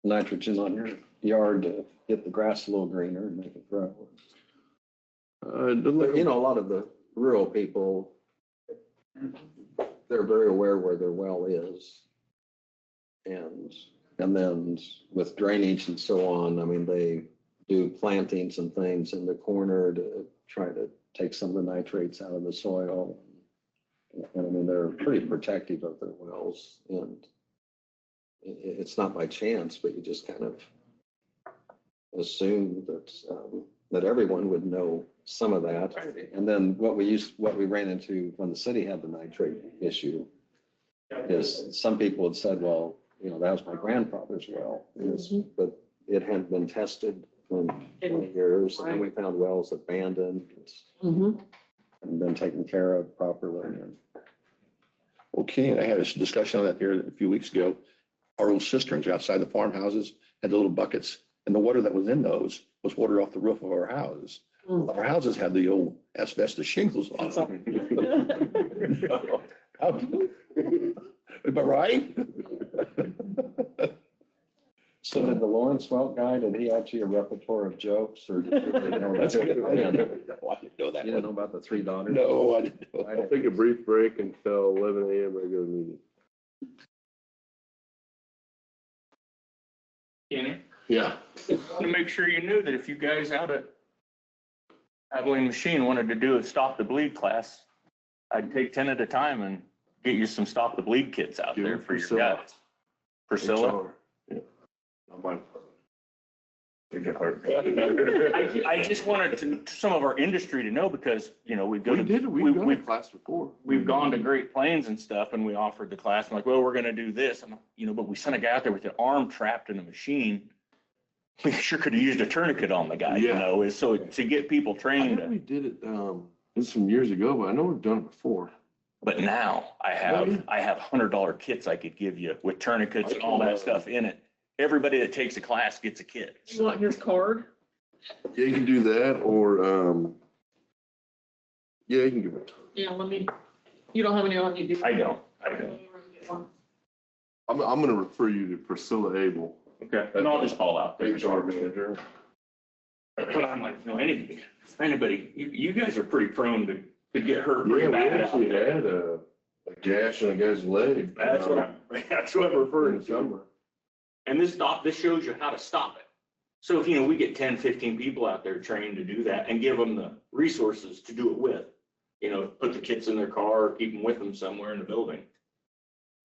S5: nitrogen on your yard to get the grass a little greener and make it grow. But, a lot of the rural people, they're very aware where their well is. And then with drainage and so on, I mean, they do plantings and things in the corner to try to take some of the nitrates out of the soil. And I mean, they're pretty protective of their wells. And it's not by chance, but you just kind of assume that everyone would know some of that. And then what we ran into when the city had the nitrate issue is some people had said, well, that was my grandfather's well, but it hadn't been tested in 20 years. And then we found wells abandoned and been taken care of properly.
S7: Well, Kenny and I had a discussion on that here a few weeks ago. Our old cisterns outside the farmhouses had the little buckets, and the water that was in those was water off the roof of our houses. Our houses had the old asbestos shingles on them. Am I right?
S5: So did the Lawrence Welk guy, did he actually a repertoire of jokes or? Did you really know
S7: That's
S5: that?
S7: good. I didn't know that
S5: You didn't know
S7: one.
S5: about the three daughters?
S7: No, I didn't know.
S2: I'll take a brief break until 11 a.m. regular meeting.
S13: Kenny,
S2: Yeah.
S13: want to make sure you knew that if you guys out at Abilene Machine wanted to do a Stop the Bleed class, I'd take 10 at a time and get you some Stop the Bleed kits out
S2: Give
S13: there
S2: it
S13: for your
S2: Priscilla.
S13: guys. Priscilla?
S2: HR. Yeah. Not mine. Make it hard.
S13: I just wanted some of our industry to know because, you know, we've
S2: We've done a class before.
S13: we've gone to Great Plains and stuff and we offered the class. I'm like, well, we're going to do this. I'm like, you know, but we sent a guy out there with an arm trapped in a machine. We sure could have used a tourniquet on the guy, you
S2: Yeah.
S13: know, is so to get people
S2: I
S13: trained.
S2: know we did it, this some years ago, but I know we've done it before.
S13: But now I have $100 kits I could give you with tourniquets and all that stuff in it. Everybody that takes a class gets a kit.
S3: You want his card?
S2: Yeah, you can do that or, yeah, you can give it.
S3: Yeah, you don't have any on you, do you?
S13: I don't.
S2: I'm gonna refer you to Priscilla Abel,
S13: Okay. And I'll just call out there.
S2: HR manager.
S13: But I'm like, no, anybody, you guys are pretty prone to get hurt
S2: Yeah,
S13: pretty
S2: we
S13: bad.
S2: actually had a gash in a guy's leg.
S13: That's what I'm referring
S2: in
S13: to.
S2: summer.
S13: And this shows you how to stop it. So if, you know, we get 10, 15 people out there trained to do that and give them the resources to do it with, you know, put the kits in their car, or keep them with them somewhere in the building.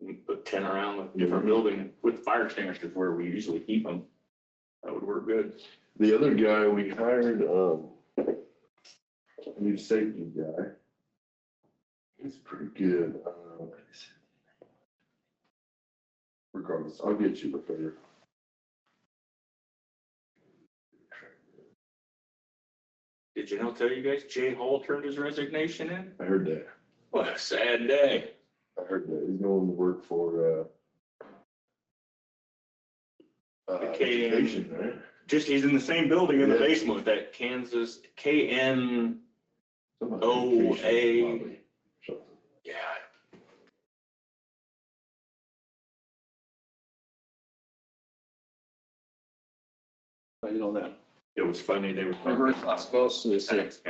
S13: We put 10 around the different building with fire extinguishers where we usually keep them. That would work good.
S2: The other guy we hired, a new safety guy. He's pretty good. Regardless, I'll get you the figure.
S13: Did you know, tell you guys, Jay Hall turned his resignation in?
S2: I heard that.
S13: What a sad day.
S2: I heard that. He's going to work for, education, right?
S13: Just, he's in the same building in the
S2: Yeah.
S13: basement with that Kansas KN.
S2: Something like
S13: Oh,
S2: education,
S13: a-
S2: probably. Something.
S13: Yeah.
S7: You know that.
S13: It was funny, they were.
S5: Reverse osmosis, it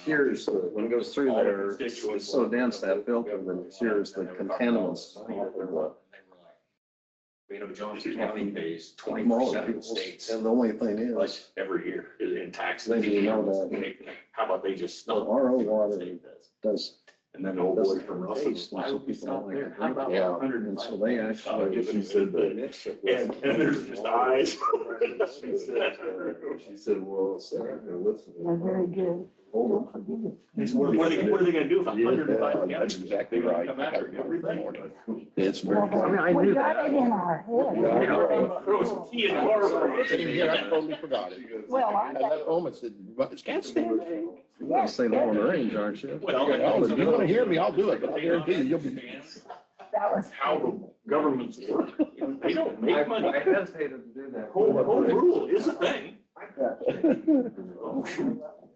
S5: cures, when it goes through there, it's so dense, that filter, that it cures the contaminants.
S13: You know, Johnson County pays
S5: Most
S13: 20% of the
S5: people,
S13: states,
S5: and the only thing
S13: like,
S5: is,
S13: every year in taxes.
S5: Maybe you know that.
S13: How about they just
S5: the
S13: stop?
S5: RO water does.
S13: And then the old boy
S5: doesn't
S13: from
S5: taste,
S13: Russell, why
S5: so
S13: would we
S5: people
S13: stop
S5: don't
S13: there?
S5: like
S13: How
S5: it.
S13: about
S5: Yeah,
S13: 100?
S5: and so they actually-
S2: She said that.
S13: And there's just eyes.
S2: She said, well, Sarah, listen.
S1: They're very good. Don't forget it.
S13: What are they gonna do if 105
S7: Yeah, that's exactly right.
S13: Come after everything.
S7: It's very.
S1: We got it in our head.
S13: Throw some tea in the harbor.
S7: Yeah, I totally forgot it.
S1: Well, I
S7: And that moment said, it's can't stand it.
S5: You're gonna say Lone Range, aren't you?
S13: Well,
S7: If you want to hear me, I'll do it, but I guarantee you, you'll be.
S1: That was.
S13: How the governments work. You know, they don't make money.
S5: I hesitated to do that.
S13: Home rule is a thing.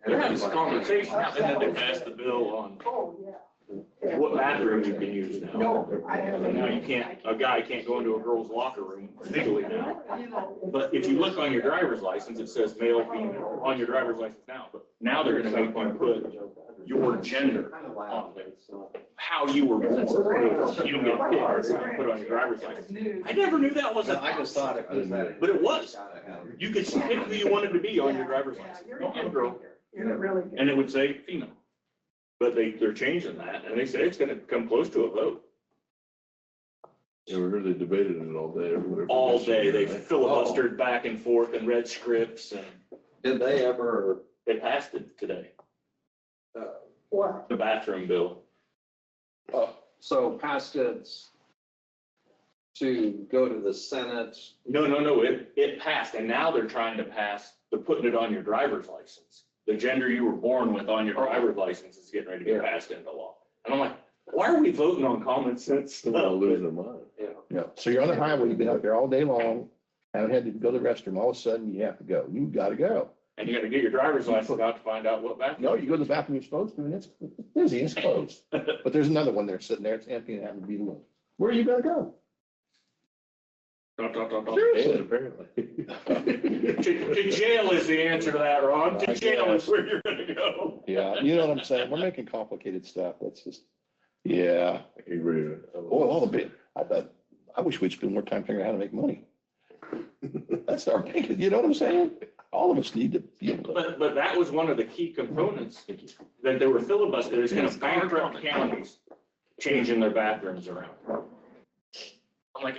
S13: They're having this conversation now, and then they passed the bill on
S1: Oh, yeah.
S13: what bathroom you can use now. Now you can't, a guy can't go into a girl's locker room legally now. But if you look on your driver's license, it says male, female, on your driver's license now. But now they're gonna make you put your gender on there. How you were born. You don't get picked, you put it on your driver's license. I never knew that was a.
S5: I just thought it was that.
S13: But it was. You could pick who you wanted to be on your driver's license. And girl.
S1: You're really good.
S13: And it would say female. But they're changing that, and they say it's gonna come close to a vote.
S2: Yeah, we heard they debated it all day. or whatever.
S13: All day, they filibustered back and forth and read scripts, and
S5: Did they ever,
S13: they passed it today,
S1: What?
S13: the bathroom bill.
S5: so passed it to go to the Senate?
S13: No, it passed, and now they're trying to pass, they're putting it on your driver's license. The gender you were born with on your driver's license is getting ready to get passed into law. And I'm like, why are we voting on common sense
S2: They're gonna
S13: stuff?
S2: lose their mind.
S7: Yeah, so you're on the highway, you've been out there all day long, haven't had to go to the restroom, all of a sudden you have to go, you gotta go.
S13: And you gotta get your driver's license out to find out what bathroom.
S7: No, you go to the bathroom you're supposed to, and it's busy, it's closed. But there's another one there sitting there, it's empty and happens to be the one. Where are you gonna go?
S2: And apparently.
S13: To jail is the answer to that, Ron. To jail is where you're gonna go.
S7: Yeah, you know what I'm saying? We're making complicated stuff. That's just, yeah.
S2: I agree with it.
S7: Boy, all the bit, I wish we'd spend more time figuring out how to make money. That's our big, you know what I'm saying? All of us need to be able to.
S13: But that was one of the key components, that there were filibusters going to bankrupt counties changing their bathrooms around. I'm like,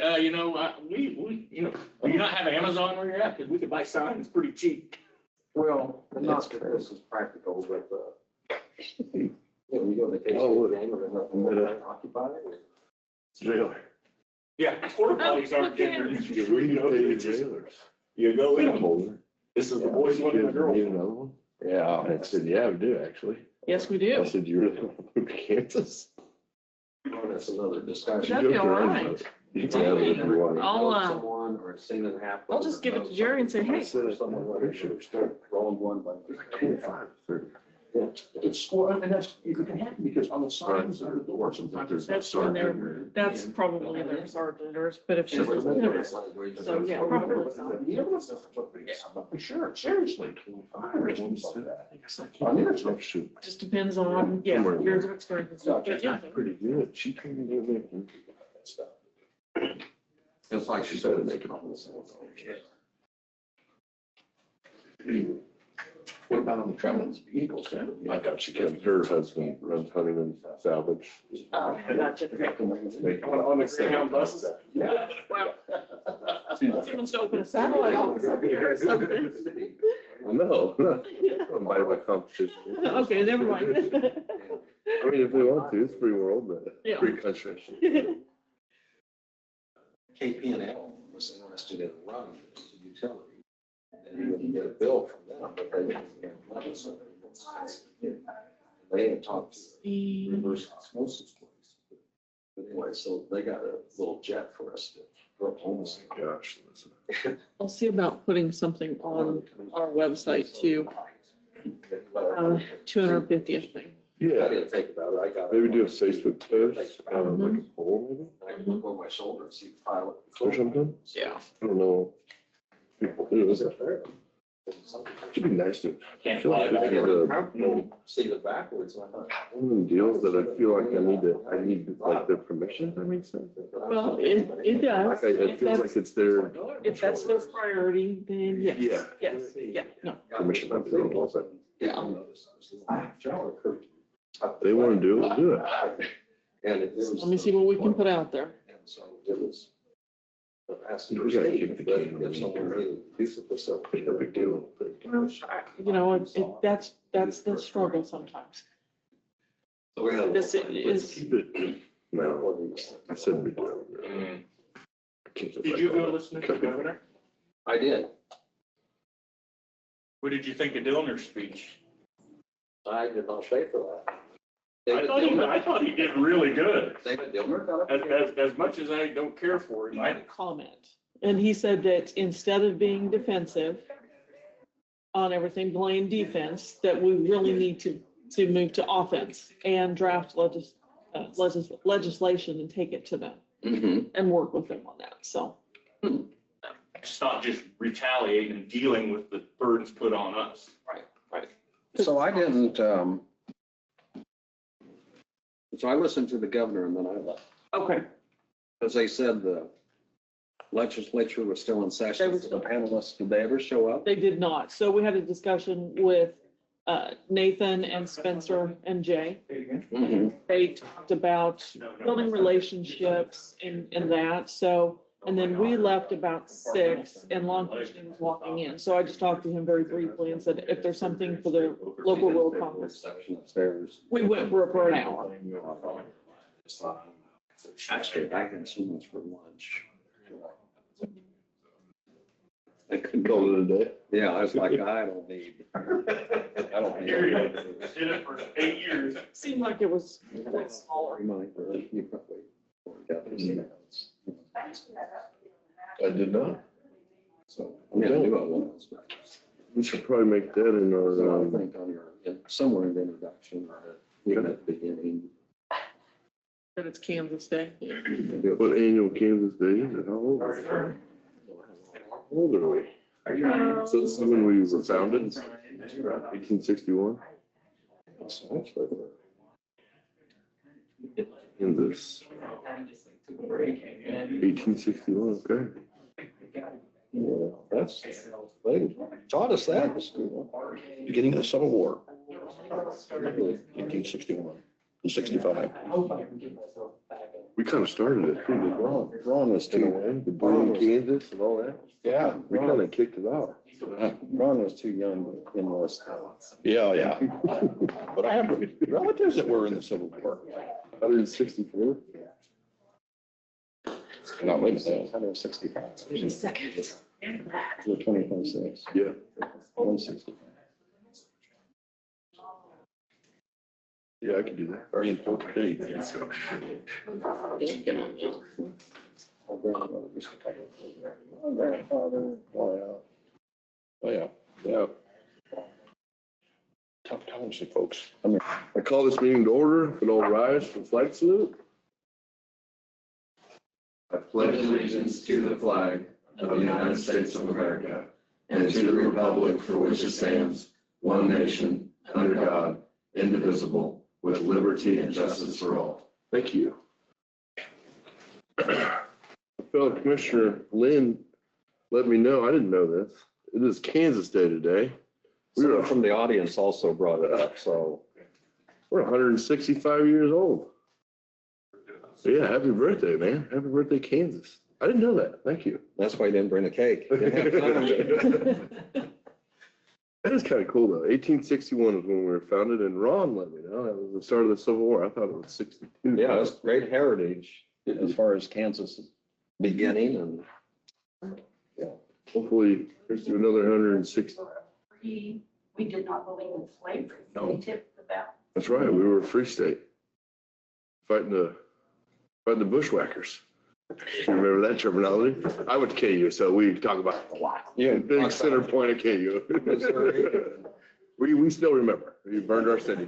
S13: we, do you not have Amazon where you're at? Because we could buy signs pretty cheap.
S5: Well, not that this is practical, but, you go to the case of the game or nothing more occupied.
S2: Jailer.
S13: Yeah, porta potties aren't getting. You go in. This is the boys' one and the girls'
S2: Need
S13: one.
S2: another one?
S7: Yeah.
S2: I said, yeah, we do, actually.
S3: Yes, we
S2: I
S3: do.
S2: said, you really want to move to Kansas?
S5: Well, that's another discussion.
S3: That'd be
S2: Go for
S3: all
S2: it.
S3: right.
S2: You can have it if you want.
S3: I'll,
S5: Or seen it happen.
S3: I'll just give it to Jerry and say, hey.
S2: I said, I'm pretty sure it's
S5: Rolling one by
S2: 25, 30.
S7: It's, well, and that's, it can happen because on the signs or the door, sometimes.
S3: That's when they're, that's probably their sergeant, but if she's, so yeah, probably not.
S7: For sure, seriously.
S3: Just depends on, yeah, years of experience and stuff, but yeah.
S2: Pretty good. She told me to make that stuff.
S5: It's like she said, make it on the same.
S7: What about on the traveling vehicles?
S2: I got she can. Her husband runs hunting and salvage.
S3: Gotcha.
S13: On the Greyhound buses.
S3: Yeah. Well, she wants to open a satellite office up here or something.
S2: No, I'm by my competition.
S3: Okay, never mind.
S2: I mean, if they want to, it's free world, but
S3: Yeah.
S2: free country.
S5: KP&L was interested in running as a utility. And you would get a bill from them, but they didn't get money, so they had talked to the reverse osmosis place. But anyway, so they got a little jet for us to go home.
S2: Gosh, listen.
S3: I'll see about putting something on our website too. 250th thing.
S5: I
S2: Yeah,
S5: didn't think about it. I got it.
S2: maybe do a Facebook post, like a poll
S5: I can look over my shoulder and see the pilot.
S2: maybe, or something.
S3: Yeah.
S2: I don't know. People do, is it? It'd be nice to. I feel like I get
S5: See the backwards. I thought,
S2: one of them deals that I feel like I need like their permission, if that makes sense.
S3: Well, it does.
S2: Like it feels like it's their.
S3: If that's their priority, then yes.
S2: Yeah.
S3: Yes, yeah, no.
S2: Permission not to do it, but
S3: Yeah.
S2: they want to do it, we'll do it.
S5: And it was.
S3: Let me see what we can put out there.
S5: And so it was. The passenger
S2: We gotta
S5: station,
S2: keep the
S5: but
S2: key.
S5: if someone really uses the stuff,
S2: No big deal.
S3: You know, that's the struggle sometimes.
S5: So we had.
S3: This is,
S2: Keep it. No, I said we do it.
S13: Did you go listen to the governor?
S5: I did.
S13: What did you think of Dillner's speech?
S5: I did not stay for that.
S13: I thought he did really good.
S5: David Dillner got up.
S13: As much as I don't care for him,
S3: I had a comment, and he said that instead of being defensive on everything, playing defense, that we really need to move to offense and draft legislation and take it to them and work with them on that, so.
S13: it's not just retaliating and dealing with the burdens put on us.
S3: Right.
S5: So I didn't, so I listened to the governor and then I left.
S3: Okay,
S5: As they said, the legislature was still in session. The panelists, did they ever show up?
S3: they did not, so we had a discussion with Nathan and Spencer and Jay. They talked about building relationships and that, so, and then we left about 6 and Long Beach was walking in. So I just talked to him very briefly and said, if there's something for the local world congress,
S5: Upstairs.
S3: we went for an hour.
S5: Actually, I had so much for lunch. I couldn't go. Yeah, I was like, I don't need. I don't need.
S13: Did it for 8 years.
S3: Seemed like it was smaller.
S5: Reminder, you probably got those emails.
S2: I did not.
S5: So, I mean, I knew I was, but
S2: We should probably make that in
S5: So I
S2: our,
S5: think on somewhere in the introduction, or even at the beginning.
S3: And it's Kansas Day.
S2: what annual Kansas Day is it? How old are we? How old are we? So this is when we were founded, 1861. In this 1861, okay.
S7: Yeah, that's, they taught us that in school. Beginning of the Civil War. 1861 to 65.
S2: We kind of started it, too, didn't we?
S5: Ron was
S2: In a
S5: too,
S2: way, the boom in Kansas and all that.
S7: Yeah.
S2: We kind of kicked it off.
S5: Ron was too young to enlist.
S7: Yeah, yeah. But I have relatives that were in the Civil War.
S2: 164.
S7: Not living there.
S5: 165.
S8: Seconds.
S5: 2026.
S2: Yeah.
S5: 165.
S2: Yeah, I could do that.
S7: Very important day.
S5: My grandmother used to take it. My grandfather,
S7: Oh, yeah. Yeah. Tough times, folks.
S2: I call this meeting to order. If it all rise for the flag salute.
S14: I pledge allegiance to the flag of the United States of America and to the republic for which it stands, one nation, under God, indivisible, with liberty and justice for all.
S2: Thank you. Fellow Commissioner Lynn let me know, I didn't know this. It is Kansas Day today.
S5: Someone from the audience also brought it up, so.
S2: We're 165 years old. So yeah, happy birthday, man. Happy birthday, Kansas. I didn't know that. Thank you.
S5: That's why he didn't bring the cake. Didn't have time.
S2: That is kind of cool, though. 1861 was when we were founded, and Ron let me know that was the start of the Civil War. I thought it was 62.
S5: Yeah, it's great heritage as far as Kansas beginning and.
S2: Hopefully, here's to another 160.
S1: We did not believe in slavery.
S2: No.
S1: We tipped the balance.
S2: That's right. We were a free state. Fighting the bushwhackers. You remember that terminology? I went to KU, so we talk about it a lot.
S5: Yeah.
S2: Big center point of KU. We still remember. We burned our city.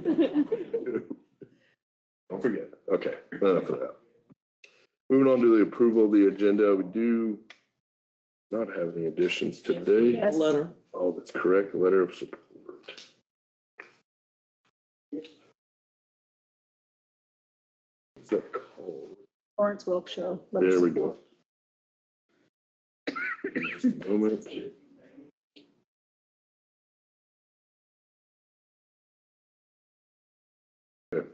S2: Don't forget. Okay, enough of that. Moving on to the approval of the agenda, we do not have any additions today.
S3: Yes. Letter.
S2: Oh, that's correct. Letter of support. What's that called?
S3: Lawrence Wilk Show.
S2: There we go. Just a moment. Okay.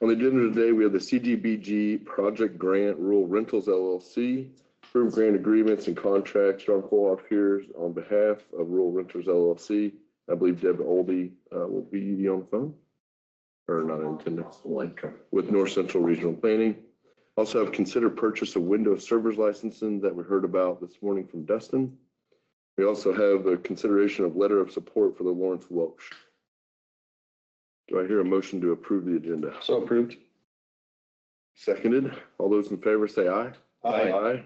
S2: On the agenda today, we have the CDBG Project Grant Rural Rentals LLC, approved grant agreements and contracts. John Cole here on behalf of Rural Renters LLC. I believe Deb Oldie will be on the phone, or not in attendance, with North Central Regional Planning. Also have considered purchase of Windows servers licensing that we heard about this morning from Dustin. We also have a consideration of letter of support for the Lawrence Welch. Do I hear a motion to approve the agenda?
S5: So approved.
S2: Seconded. All those in favor say aye. Aye.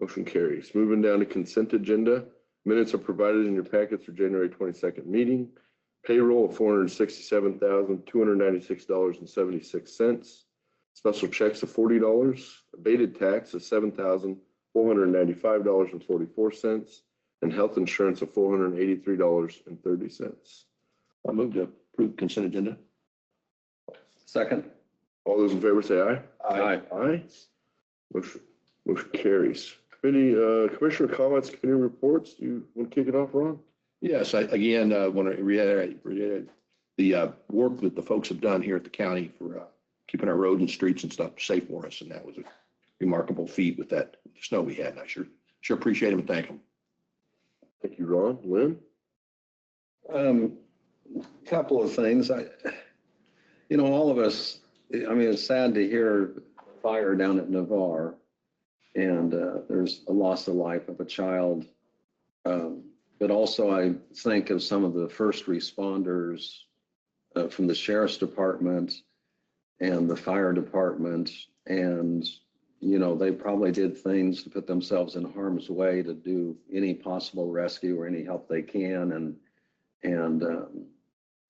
S2: Motion carries. Moving down to consent agenda. Minutes are provided in your packets for January 22nd meeting. Payroll of $467,296.76. Special checks of $40. Abated tax of $7,495.44. And health insurance of $483.30.
S7: I move to approve consent agenda.
S5: Second.
S2: All those in favor say aye.
S5: Aye.
S2: Aye. Motion carries. Commissioner comments, committee reports. Do you want to kick it off, Ron?
S7: Yes, I again want to reiterate the work that the folks have done here at the county for keeping our roads and streets and stuff safe for us. And that was a remarkable feat with that snow we had. And I sure appreciate them and thank them.
S2: Thank you, Ron. Lynn?
S5: Couple of things. All of us, it's sad to hear fire down at Navarre, and there's a loss of life of a child. But also I think of some of the first responders from the sheriff's department and the fire department, and they probably did things to put themselves in harm's way to do any possible rescue or any help they can. And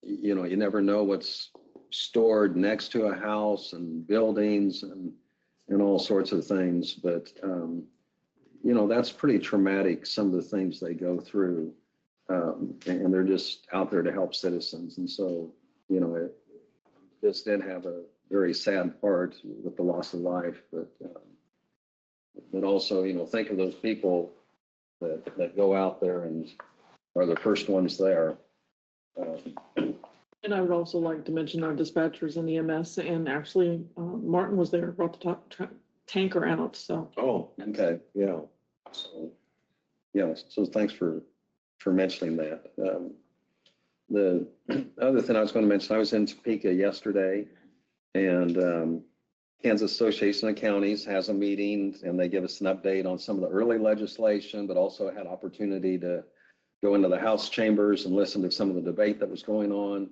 S5: you never know what's stored next to a house and buildings and all sorts of things. But, that's pretty traumatic, some of the things they go through. And they're just out there to help citizens. And so, this did have a very sad part with the loss of life, but also, think of those people that go out there and are the first ones there.
S3: And I would also like to mention our dispatchers and EMS, and actually Martin was there, brought the tanker out, so.
S5: Oh, okay, yeah. So, yeah, so thanks for mentioning that. The other thing I was going to mention, I was in Topeka yesterday, and Kansas Association of Counties has a meeting, and they give us an update on some of the early legislation, but also had opportunity to go into the House chambers and listen to some of the debate that was going on.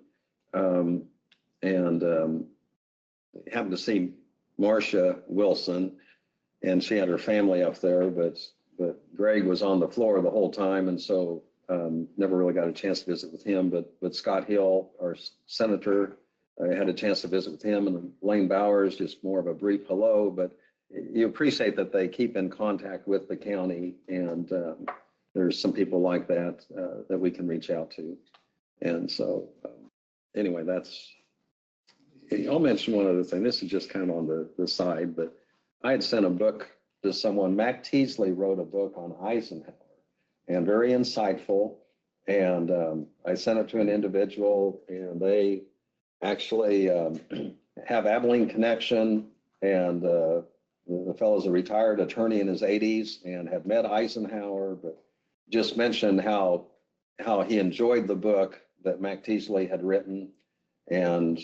S5: Happened to see Marcia Wilson, and she had her family up there, but Greg was on the floor the whole time, and so never really got a chance to visit with him. But Scott Hill, our senator, I had a chance to visit with him, and Lane Bowers, just more of a brief hello. But you appreciate that they keep in contact with the county, and there's some people like that that we can reach out to. And so anyway, I'll mention one other thing. This is just kind of on the side, but I had sent a book to someone. Mac Teasley wrote a book on Eisenhower, and very insightful. And I sent it to an individual, and they actually have Abilene connection. And the fellow's a retired attorney in his 80s and had met Eisenhower, but just mentioned how he enjoyed the book that Mac Teasley had written, and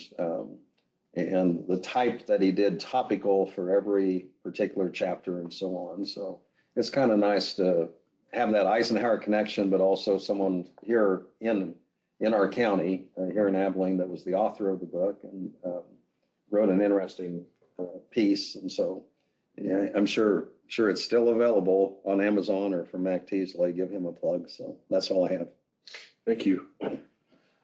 S5: the type that he did, topical for every particular chapter and so on. So it's kind of nice to have that Eisenhower connection, but also someone here in our county, here in Abilene, that was the author of the book and wrote an interesting piece. And so, yeah, I'm sure it's still available on Amazon or from Mac Teasley. Give him a plug. So that's all I have.
S2: Thank you.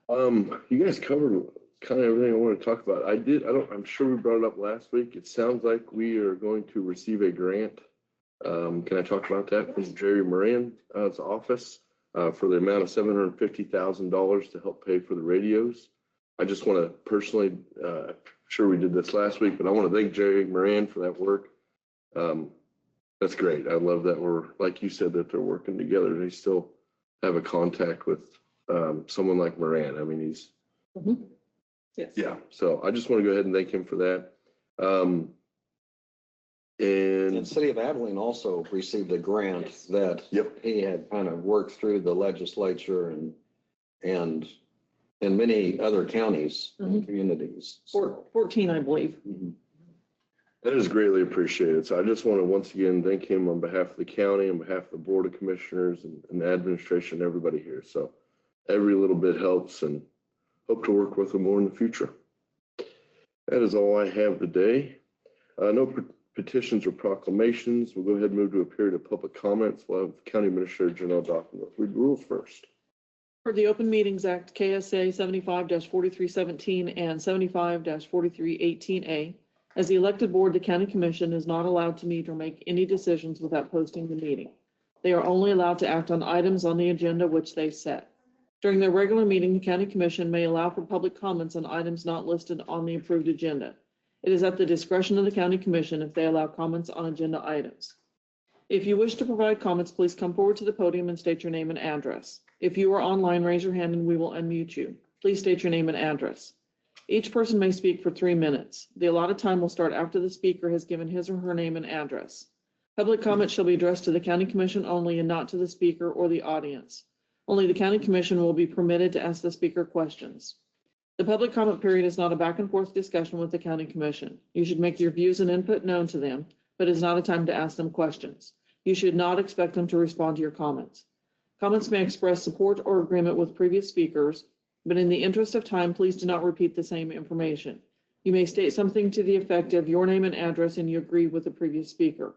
S2: You guys covered kind of everything I want to talk about. I'm sure we brought it up last week. It sounds like we are going to receive a grant. Can I talk about that from Jerry Moran's office for the amount of $750,000 to help pay for the radios? I just want to personally, sure we did this last week, but I want to thank Jerry Moran for that work. That's great. I love that like you said, that they're working together. They still have a contact with someone like Moran. I mean, he's,
S3: Yes.
S2: yeah. So I just want to go ahead and thank him for that.
S5: And
S2: And
S5: City of Abilene also received a grant that he had kind of worked through the legislature and in many other counties and communities. So,
S3: 14, I believe.
S2: that is greatly appreciated. So I just want to once again thank him on behalf of the county, on behalf of the Board of Commissioners and the administration, everybody here. So every little bit helps, and hope to work with him more in the future. That is all I have today. No petitions or proclamations. We'll go ahead and move to a period of public comments. We'll have County Administrator Janelle Dockendorf read the rules first.
S3: For the Open Meetings Act, KSA 75-4317 and 75-4318A, as the elected board, the county commission is not allowed to meet or make any decisions without posting the meeting. They are only allowed to act on items on the agenda which they set. During their regular meeting, the county commission may allow for public comments on items not listed on the approved agenda. It is at the discretion of the county commission if they allow comments on agenda items. If you wish to provide comments, please come forward to the podium and state your name and address. If you are online, raise your hand and we will unmute you. Please state your name and address. Each person may speak for 3 minutes. The allotted time will start after the speaker has given his or her name and address. Public comment shall be addressed to the county commission only and not to the speaker or the audience. Only the county commission will be permitted to ask the speaker questions. The public comment period is not a back and forth discussion with the county commission. You should make your views and input known to them, but it's not a time to ask them questions. You should not expect them to respond to your comments. Comments may express support or agreement with previous speakers, but in the interest of time, please do not repeat the same information. You may state something to the effect of your name and address and you agree with the previous speaker.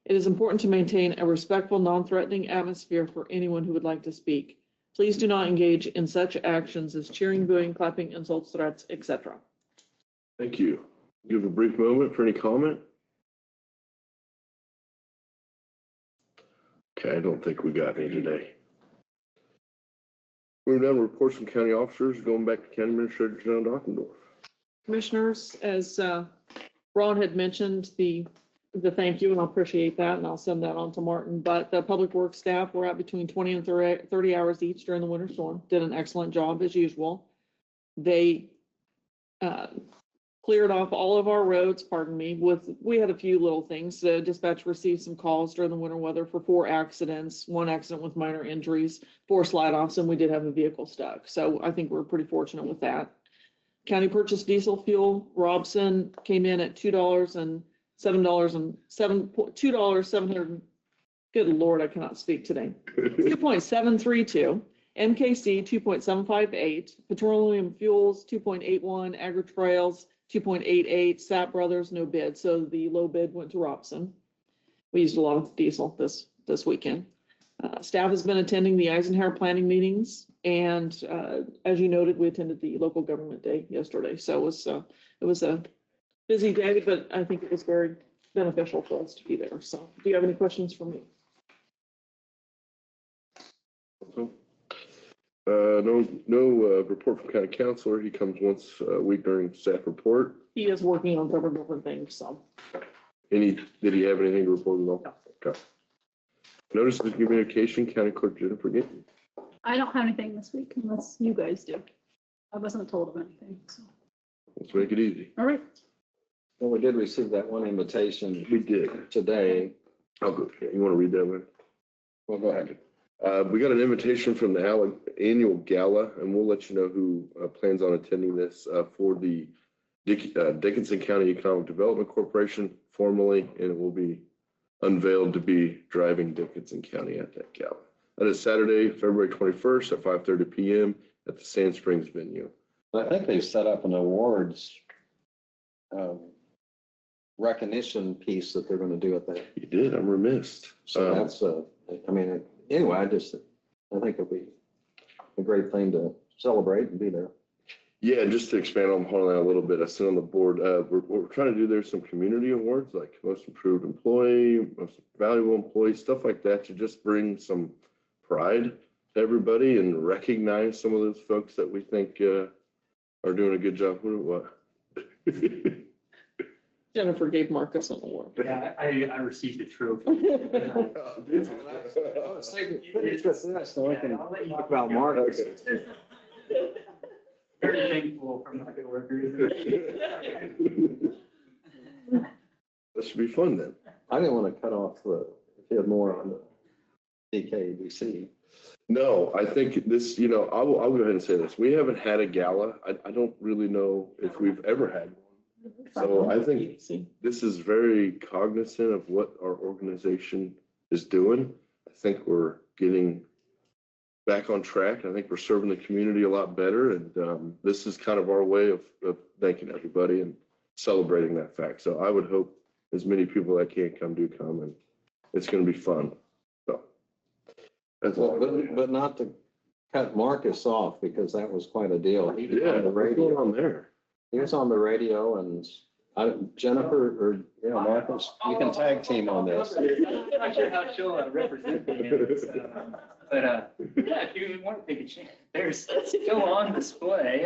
S3: It is important to maintain a respectful, non-threatening atmosphere for anyone who would like to speak. Please do not engage in such actions as cheering, booing, clapping, insults, threats, etc.
S2: Thank you. Give a brief moment for any comment. Okay, I don't think we got any today. Moving down to reports from county officers, going back to County Administrator John Dockendorf.
S3: Commissioners, as Ron had mentioned, the thank you, and I appreciate that, and I'll send that on to Martin. But the public works staff were out between 20 and 30 hours each during the winter storm, did an excellent job as usual. They cleared off all of our roads, we had a few little things. The dispatch received some calls during the winter weather for 4 accidents, 1 accident with minor injuries, 4 slide offs, and we did have a vehicle stuck. So I think we're pretty fortunate with that. County purchased diesel fuel. Robson came in at $2.7. Good Lord, I cannot speak today. 2.732. MKC 2.758. Petroleum fuels 2.81. Agri Trails 2.88. Sap Brothers no bid, so the low bid went to Robson. We used a lot of diesel this weekend. Staff has been attending the Eisenhower planning meetings, and as you noted, we attended the local government day yesterday. So it was a busy day, but I think it was very beneficial for us to be there. So, do you have any questions for me?
S2: No report from county councilor. He comes once a week during staff report.
S3: He is working on several different things. So,
S2: did he have anything to report at all? No. Okay. Notice of communication, County Clerk Jennifer Gittin.
S8: I don't have anything this week unless you guys do. I wasn't told of anything, so.
S2: Let's make it easy.
S8: All right.
S5: Well, we did receive that one invitation.
S2: We did.
S5: Today.
S2: Oh, good. You want to read that one?
S5: Well, go ahead.
S2: We got an invitation from the annual gala, and we'll let you know who plans on attending this for the Dickinson County Economic Development Corporation formally, and it will be unveiled to be driving Dickinson County at that gala. That is Saturday, February 21st at 5:30 p.m. at the Sand Springs venue.
S5: I think they've set up an awards recognition piece that they're going to do at that.
S2: You did. I'm remiss.
S5: So that's anyway, I think it'll be a great thing to celebrate and be there.
S2: Yeah, just to expand on that a little bit, I sit on the board. We're trying to do there some community awards like most improved employee, most valuable employee, stuff like that, to just bring some pride to everybody and recognize some of those folks that we think are doing a good job. What?
S3: Jennifer gave Marcus an award.
S12: Yeah, I received a trophy.
S5: So I can talk about Marcus.
S12: Very thankful for my coworkers.
S2: That should be fun then.
S5: I didn't want to cut off if you had more on the DKBC.
S2: No, I think this, I'll go ahead and say this. We haven't had a gala. I don't really know if we've ever had one. So I think this is very cognizant of what our organization is doing. I think we're getting back on track. I think we're serving the community a lot better. And this is kind of our way of thanking everybody and celebrating that fact. So I would hope as many people that can come do come, and it's going to be fun. So that's all.
S5: But not to cut Marcus off, because that was quite a deal. He was on the radio.
S2: What's going on there?
S5: He was on the radio, and Jennifer or Marcus, you can tag team on this.
S12: I'm not sure how she'll represent me, but yeah, if you want to take a chance, there's still on display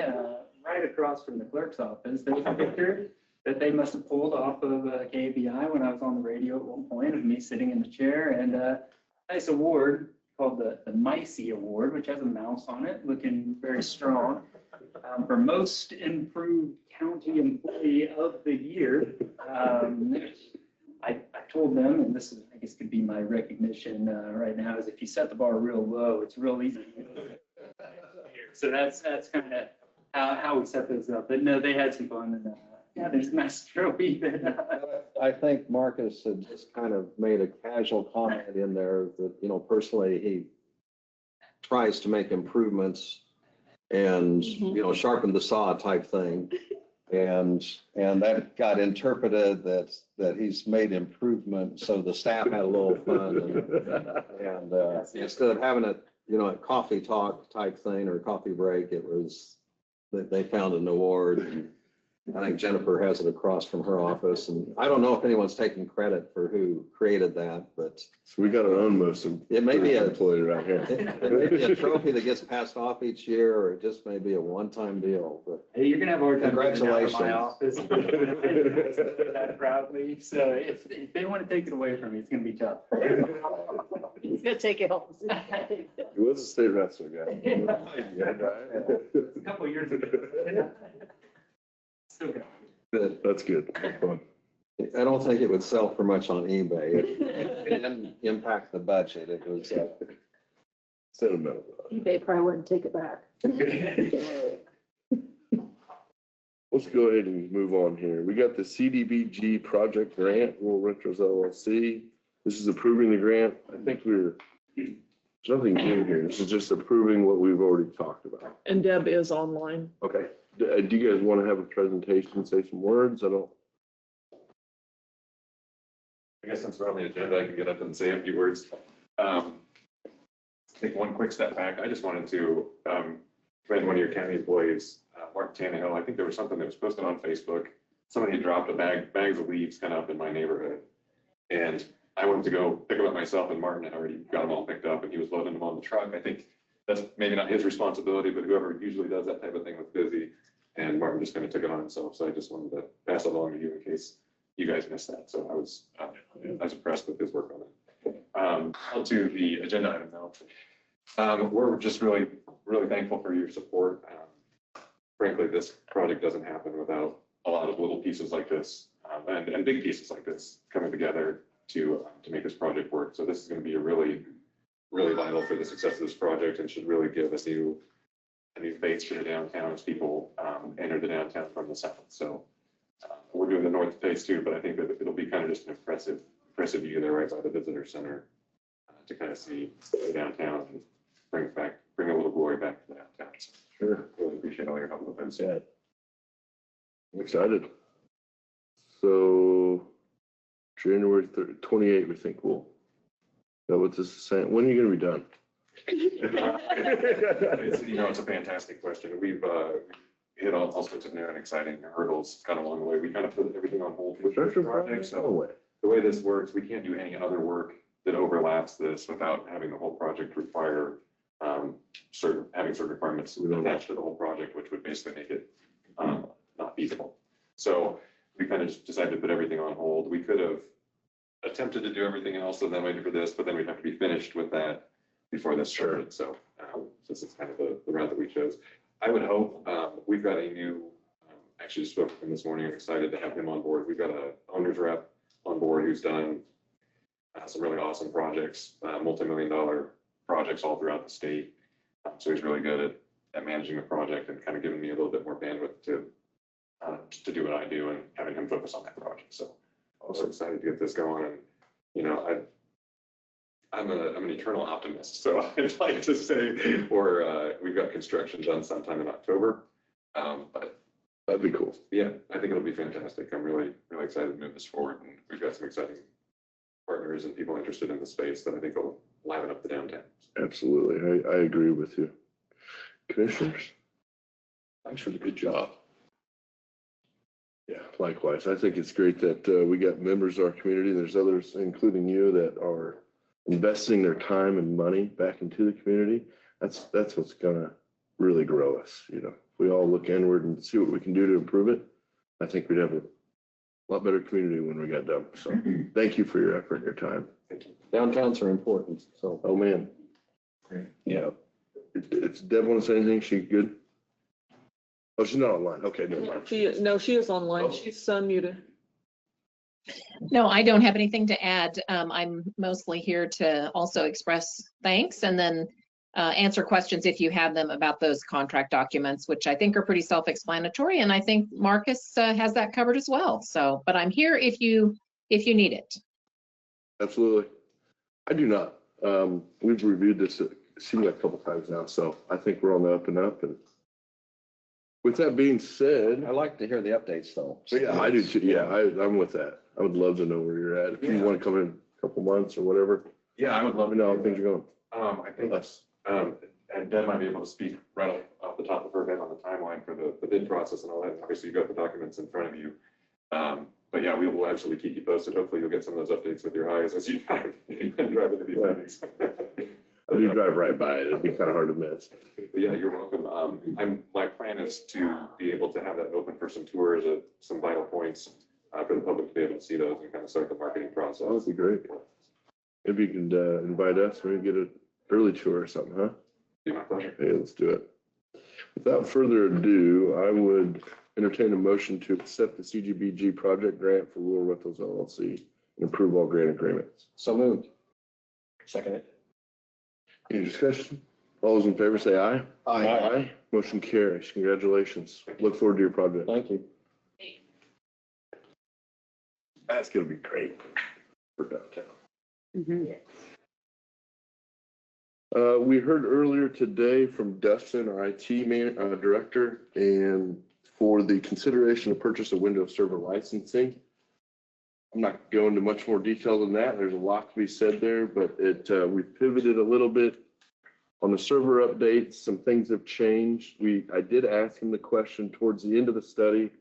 S12: right across from the clerk's office. There's a picture that they must have pulled off of KBI when I was on the radio at one point of me sitting in the chair, and a nice award called the Micey Award, which has a mouse on it, looking very strong. For most improved county employee of the year. I told them, and this is, I guess, could be my recognition right now, is if you set the bar real low, it's real easy. So that's kind of how we set those up. But no, they had some fun, and yeah, there's a nice trophy.
S5: I think Marcus had just kind of made a casual comment in there that, personally, he tries to make improvements and, sharpen the saw type thing. And that got interpreted that he's made improvement, so the staff had a little fun. And instead of having it, a coffee talk type thing or coffee break, it was, they found an award. And I think Jennifer has it across from her office, and I don't know if anyone's taking credit for who created that, but.
S2: So we got to own most of.
S5: It may be a
S2: employee around here.
S5: It may be a trophy that gets passed off each year, or it just may be a one-time deal, but.
S12: Hey, you're gonna have a hard time getting out of my
S5: Congratulations.
S12: office. That proudly, so if they want to take it away from me, it's gonna be tough.
S3: He's gonna take it home.
S2: He was a state wrestler guy.
S12: A couple of years ago. Still good.
S5: But
S2: That's good. Fun.
S5: I don't think it would sell for much on eBay. It didn't impact the budget. It was,
S2: Sentimental.
S3: They probably wouldn't take it back.
S2: Let's go ahead and move on here. We got the CDBG project grant, Rural Renters LLC. This is approving the grant. I think there's nothing new here. This is just approving what we've already talked about.
S3: And Deb is online.
S2: Okay. Do you guys want to have a presentation, say some words?
S15: I guess since we're on the agenda, I can get up and say a few words. Take one quick step back. I just wanted to commend one of your county employees, Mark Tannehill. I think there was something that was posted on Facebook. Somebody had dropped bags of leaves kind of up in my neighborhood. And I went to go pick them up myself, and Martin had already got them all picked up, and he was loading them on the truck. I think that's maybe not his responsibility, but whoever usually does that type of thing was busy. And Martin just kind of took it on himself. So I just wanted to pass it along to you in case you guys missed that. So I was impressed with his work on it. On to the agenda item now. We're just really, really thankful for your support. Frankly, this project doesn't happen without a lot of little pieces like this and big pieces like this coming together to make this project work. So this is going to be a really, really vital for the success of this project and should really give us a new face to the downtown as people enter the downtown from the south. So we're doing the north face too, but I think that it'll be kind of just an impressive view there right by the visitor center to kind of see the downtown and bring a little glory back to the downtown. So
S2: Sure.
S15: really appreciate all your help with this.
S2: Yeah. I'm excited. So January 28th, we think we'll, is that what this is saying? When are you going to be done?
S15: It's a fantastic question. We've hit all sorts of new and exciting hurdles kind of along the way. We kind of put everything on hold with this project. So the way this works, we can't do any other work that overlaps this without having the whole project require certain requirements attached to the whole project, which would basically make it not feasible. So we kind of just decided to put everything on hold. We could have attempted to do everything else and then waited for this, but then we'd have to be finished with that before this started. So this is kind of the route that we chose. I would hope we've got a new, actually just spoke to him this morning. I'm excited to have him on board. We've got a owner's rep on board who's done some really awesome projects, multi-million-dollar projects all throughout the state. So he's really good at managing the project and kind of giving me a little bit more bandwidth to do what I do and having him focus on that project. So also excited to get this going. And I'm an eternal optimist, so I'd like to say we've got construction done sometime in October. But
S2: that'd be cool.
S15: Yeah, I think it'll be fantastic. I'm really, really excited to move this forward, and we've got some exciting partners and people interested in the space that I think will liven up the downtown.
S2: Absolutely. I agree with you. Commissioners?
S7: Thanks for the good job.
S2: Yeah, likewise. I think it's great that we got members of our community. There's others, including you, that are investing their time and money back into the community. That's what's gonna really grow us. If we all look inward and see what we can do to improve it, I think we'd have a lot better community when we got done. So thank you for your effort and your time.
S15: Thank you.
S5: Downtowns are important, so.
S2: Oh, man. Yeah. It's Deb want to say anything? She good? Oh, she's not online. Okay, never mind.
S3: She is online. She's unmuted.
S16: No, I don't have anything to add. I'm mostly here to also express thanks and then answer questions if you have them about those contract documents, which I think are pretty self-explanatory. And I think Marcus has that covered as well. So, but I'm here if you need it.
S2: Absolutely. I do not. We've reviewed this, it seems like a couple times now, so I think we're on the up and up, and With that being said,
S5: I like to hear the updates though.
S2: yeah, I do too. Yeah, I'm with that. I would love to know where you're at. If you want to come in a couple months or whatever,
S15: Yeah, I would
S2: let
S15: love
S2: me
S15: to
S2: know how things are going.
S15: I think, and Deb might be able to speak right off the top of her head on the timeline for the bid process and all that. Obviously, you've got the documents in front of you. But yeah, we will absolutely keep you posted. Hopefully you'll get some of those updates with your eyes as you drive into these meetings.
S2: I do drive right by it. It'd be kind of hard to miss.
S15: Yeah, you're welcome. My plan is to be able to have that open for some tours at some vital points for the public to be able to see those and kind of start the marketing process.
S2: That would be great. Maybe you can invite us, maybe get an early tour or something, huh?
S15: Be my pleasure.
S2: Hey, let's do it. Without further ado, I would entertain a motion to accept the CGBG project grant for Rural Rentals LLC and approve all grant agreements.
S5: So moved.
S7: Second it.
S2: Any discussion? All those in favor say aye.
S7: Aye.
S2: Motion carries. Congratulations. Look forward to your project.
S5: Thank you.
S2: That's gonna be great for downtown. We heard earlier today from Dustin, our IT director, and for the consideration to purchase a Windows Server licensing. I'm not going into much more detail than that. There's a lot to be said there, but we pivoted a little bit on the server updates. Some things have changed. I did ask him the question towards the end of the study.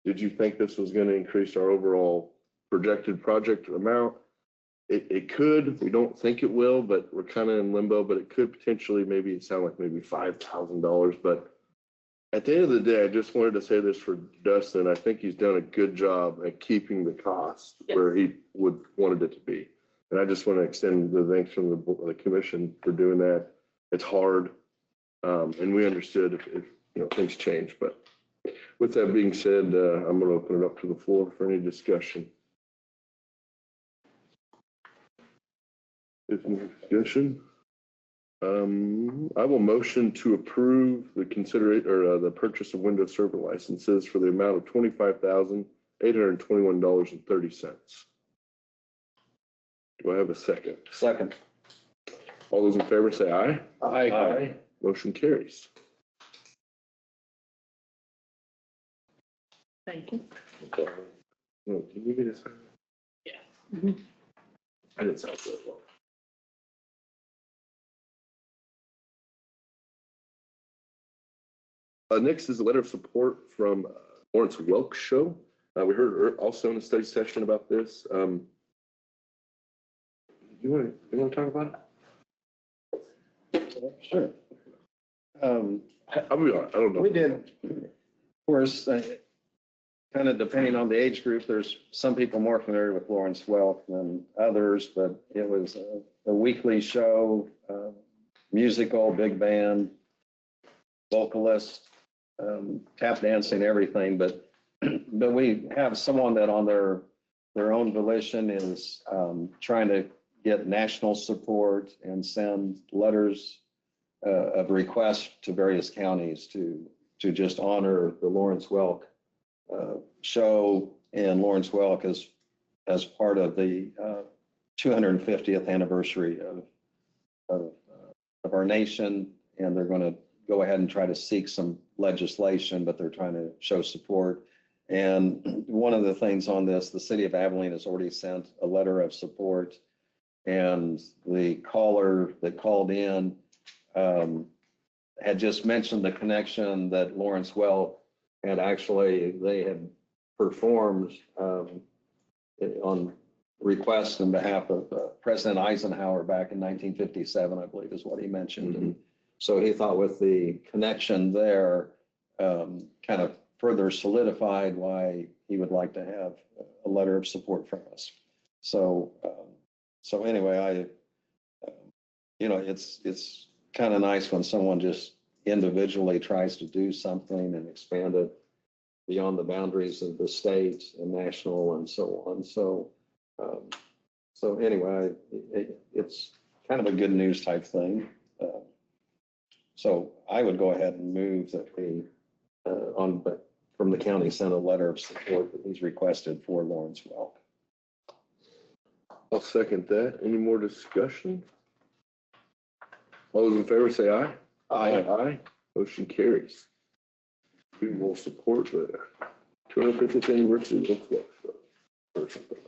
S2: Did you think this was going to increase our overall projected project amount? It could. We don't think it will, but we're kind of in limbo. But it could potentially maybe sound like maybe $5,000. But at the end of the day, I just wanted to say this for Dustin. I think he's done a good job at keeping the cost where he wanted it to be. And I just want to extend the thanks from the commission for doing that. It's hard, and we understood if things change. But with that being said, I'm going to open it up to the floor for any discussion. If no discussion, I will motion to approve the purchase of Windows Server licenses for the amount of $25,821.30. Do I have a second?
S5: Second.
S2: All those in favor say aye.
S7: Aye.
S2: Motion carries.
S3: Thank you.
S2: Okay. No, do you need me to sign?
S3: Yeah.
S2: I didn't sound so well. Next is a letter of support from Lawrence Welk Show. We heard also in a study session about this. You want to talk about it?
S5: Sure.
S2: I'll be honest, I don't know.
S5: We did, of course, kind of depending on the age group, there's some people more familiar with Lawrence Welk than others, but it was a weekly show, musical, big band, vocalist, tap dancing, everything. But we have someone that on their own volition is trying to get national support and send letters of request to various counties to just honor the Lawrence Welk show and Lawrence Welk as part of the 250th anniversary of our nation. And they're going to go ahead and try to seek some legislation, but they're trying to show support. And one of the things on this, the city of Abilene has already sent a letter of support. And the caller that called in had just mentioned the connection that Lawrence Welk had they had performed on request on behalf of President Eisenhower back in 1957, I believe is what he mentioned.
S2: Mm-hmm.
S5: And so he thought with the connection there, kind of further solidified why he would like to have a letter of support from us. So anyway, it's kind of nice when someone just individually tries to do something and expand it beyond the boundaries of the state and national and so on. So anyway, it's kind of a good news type thing. So I would go ahead and move that we, from the county, send a letter of support that he's requested for Lawrence Welk.
S2: I'll second that. Any more discussion? All those in favor say aye.
S5: Aye.
S2: Aye. Motion carries. we will support the 250th anniversary of Flex or something.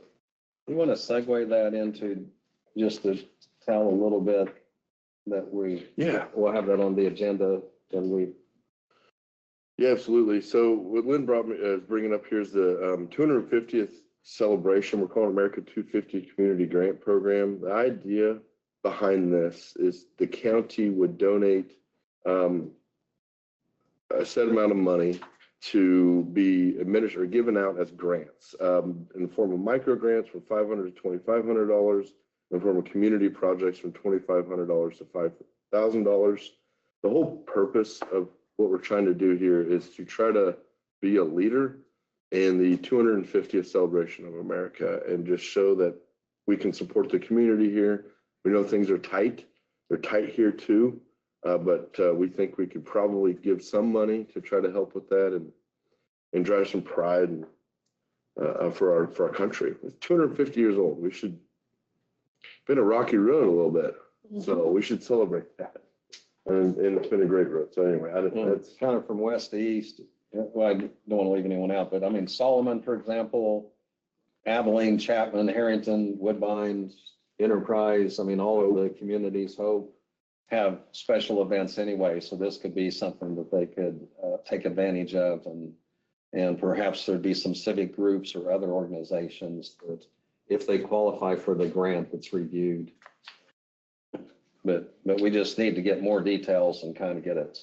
S5: You want to segue that into just to tell a little bit that we'll have that on the agenda and
S2: Yeah, absolutely. So what Lynn brought me, is bringing up here is the 250th celebration. We're calling America 250 Community Grant Program. The idea behind this is the county would donate a set amount of money to be administered or given out as grants in the form of micro grants from $500 to $2,500, in the form of community projects from $2,500 to $5,000. The whole purpose of what we're trying to do here is to try to be a leader in the 250th celebration of America and just show that we can support the community here. We know things are tight. They're tight here too. But we think we could probably give some money to try to help with that and drive some pride for our country. It's 250 years old. We should been a rocky road a little bit, so we should celebrate that. And it's been a great road. So anyway,
S5: it's kind of from west to east. Well, I don't want to leave anyone out, but I mean Solomon, for example, Abilene, Chapman, Harrington, Woodbine, Enterprise. I mean all of the communities, Hope, have special events anyway, so this could be something that they could take advantage of, and perhaps there'd be some civic groups or other organizations that, if they qualify for the grant that's reviewed. But we just need to get more details and kind of get it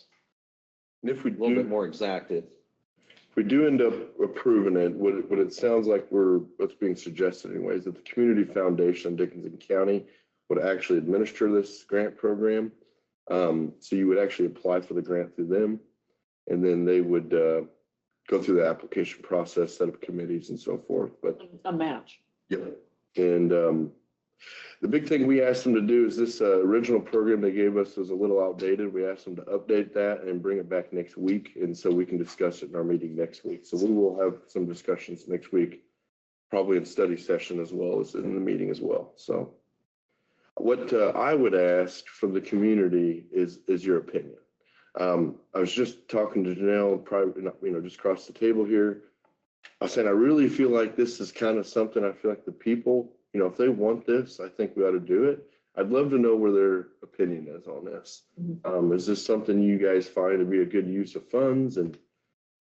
S2: if we
S5: a little bit more exacted.
S2: If we do end up approving it, what it sounds like what's being suggested anyways, that the Community Foundation in Dickinson County would actually administer this grant program. So you would actually apply for the grant through them, and then they would go through the application process, set up committees and so forth. But
S3: a match.
S2: Yep. And the big thing we asked them to do is this original program they gave us was a little outdated. We asked them to update that and bring it back next week, and so we can discuss it in our meeting next week. So we will have some discussions next week, probably in study session as well as in the meeting as well. So what I would ask from the community is your opinion. I was just talking to Janelle, probably, just across the table here. I was saying, I really feel like this is kind of something I feel like the people, if they want this, I think we ought to do it. I'd love to know where their opinion is on this. Is this something you guys find to be a good use of funds? And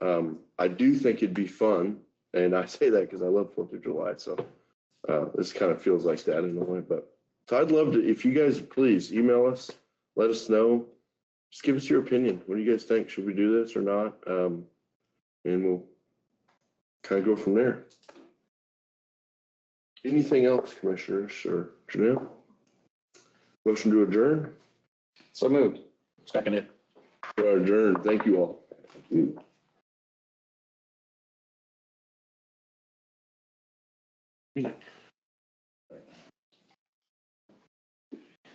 S2: I do think it'd be fun. And I say that because I love 4th of July. So this kind of feels like that in a way. But so I'd love to, if you guys please email us, let us know. Just give us your opinion. What do you guys think? Should we do this or not? And we'll kind of go from there. Anything else, commissioners or Janelle? Motion to adjourn?
S5: So moved.
S7: Seconded.
S2: We are adjourned. Thank you all.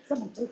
S8: Someone take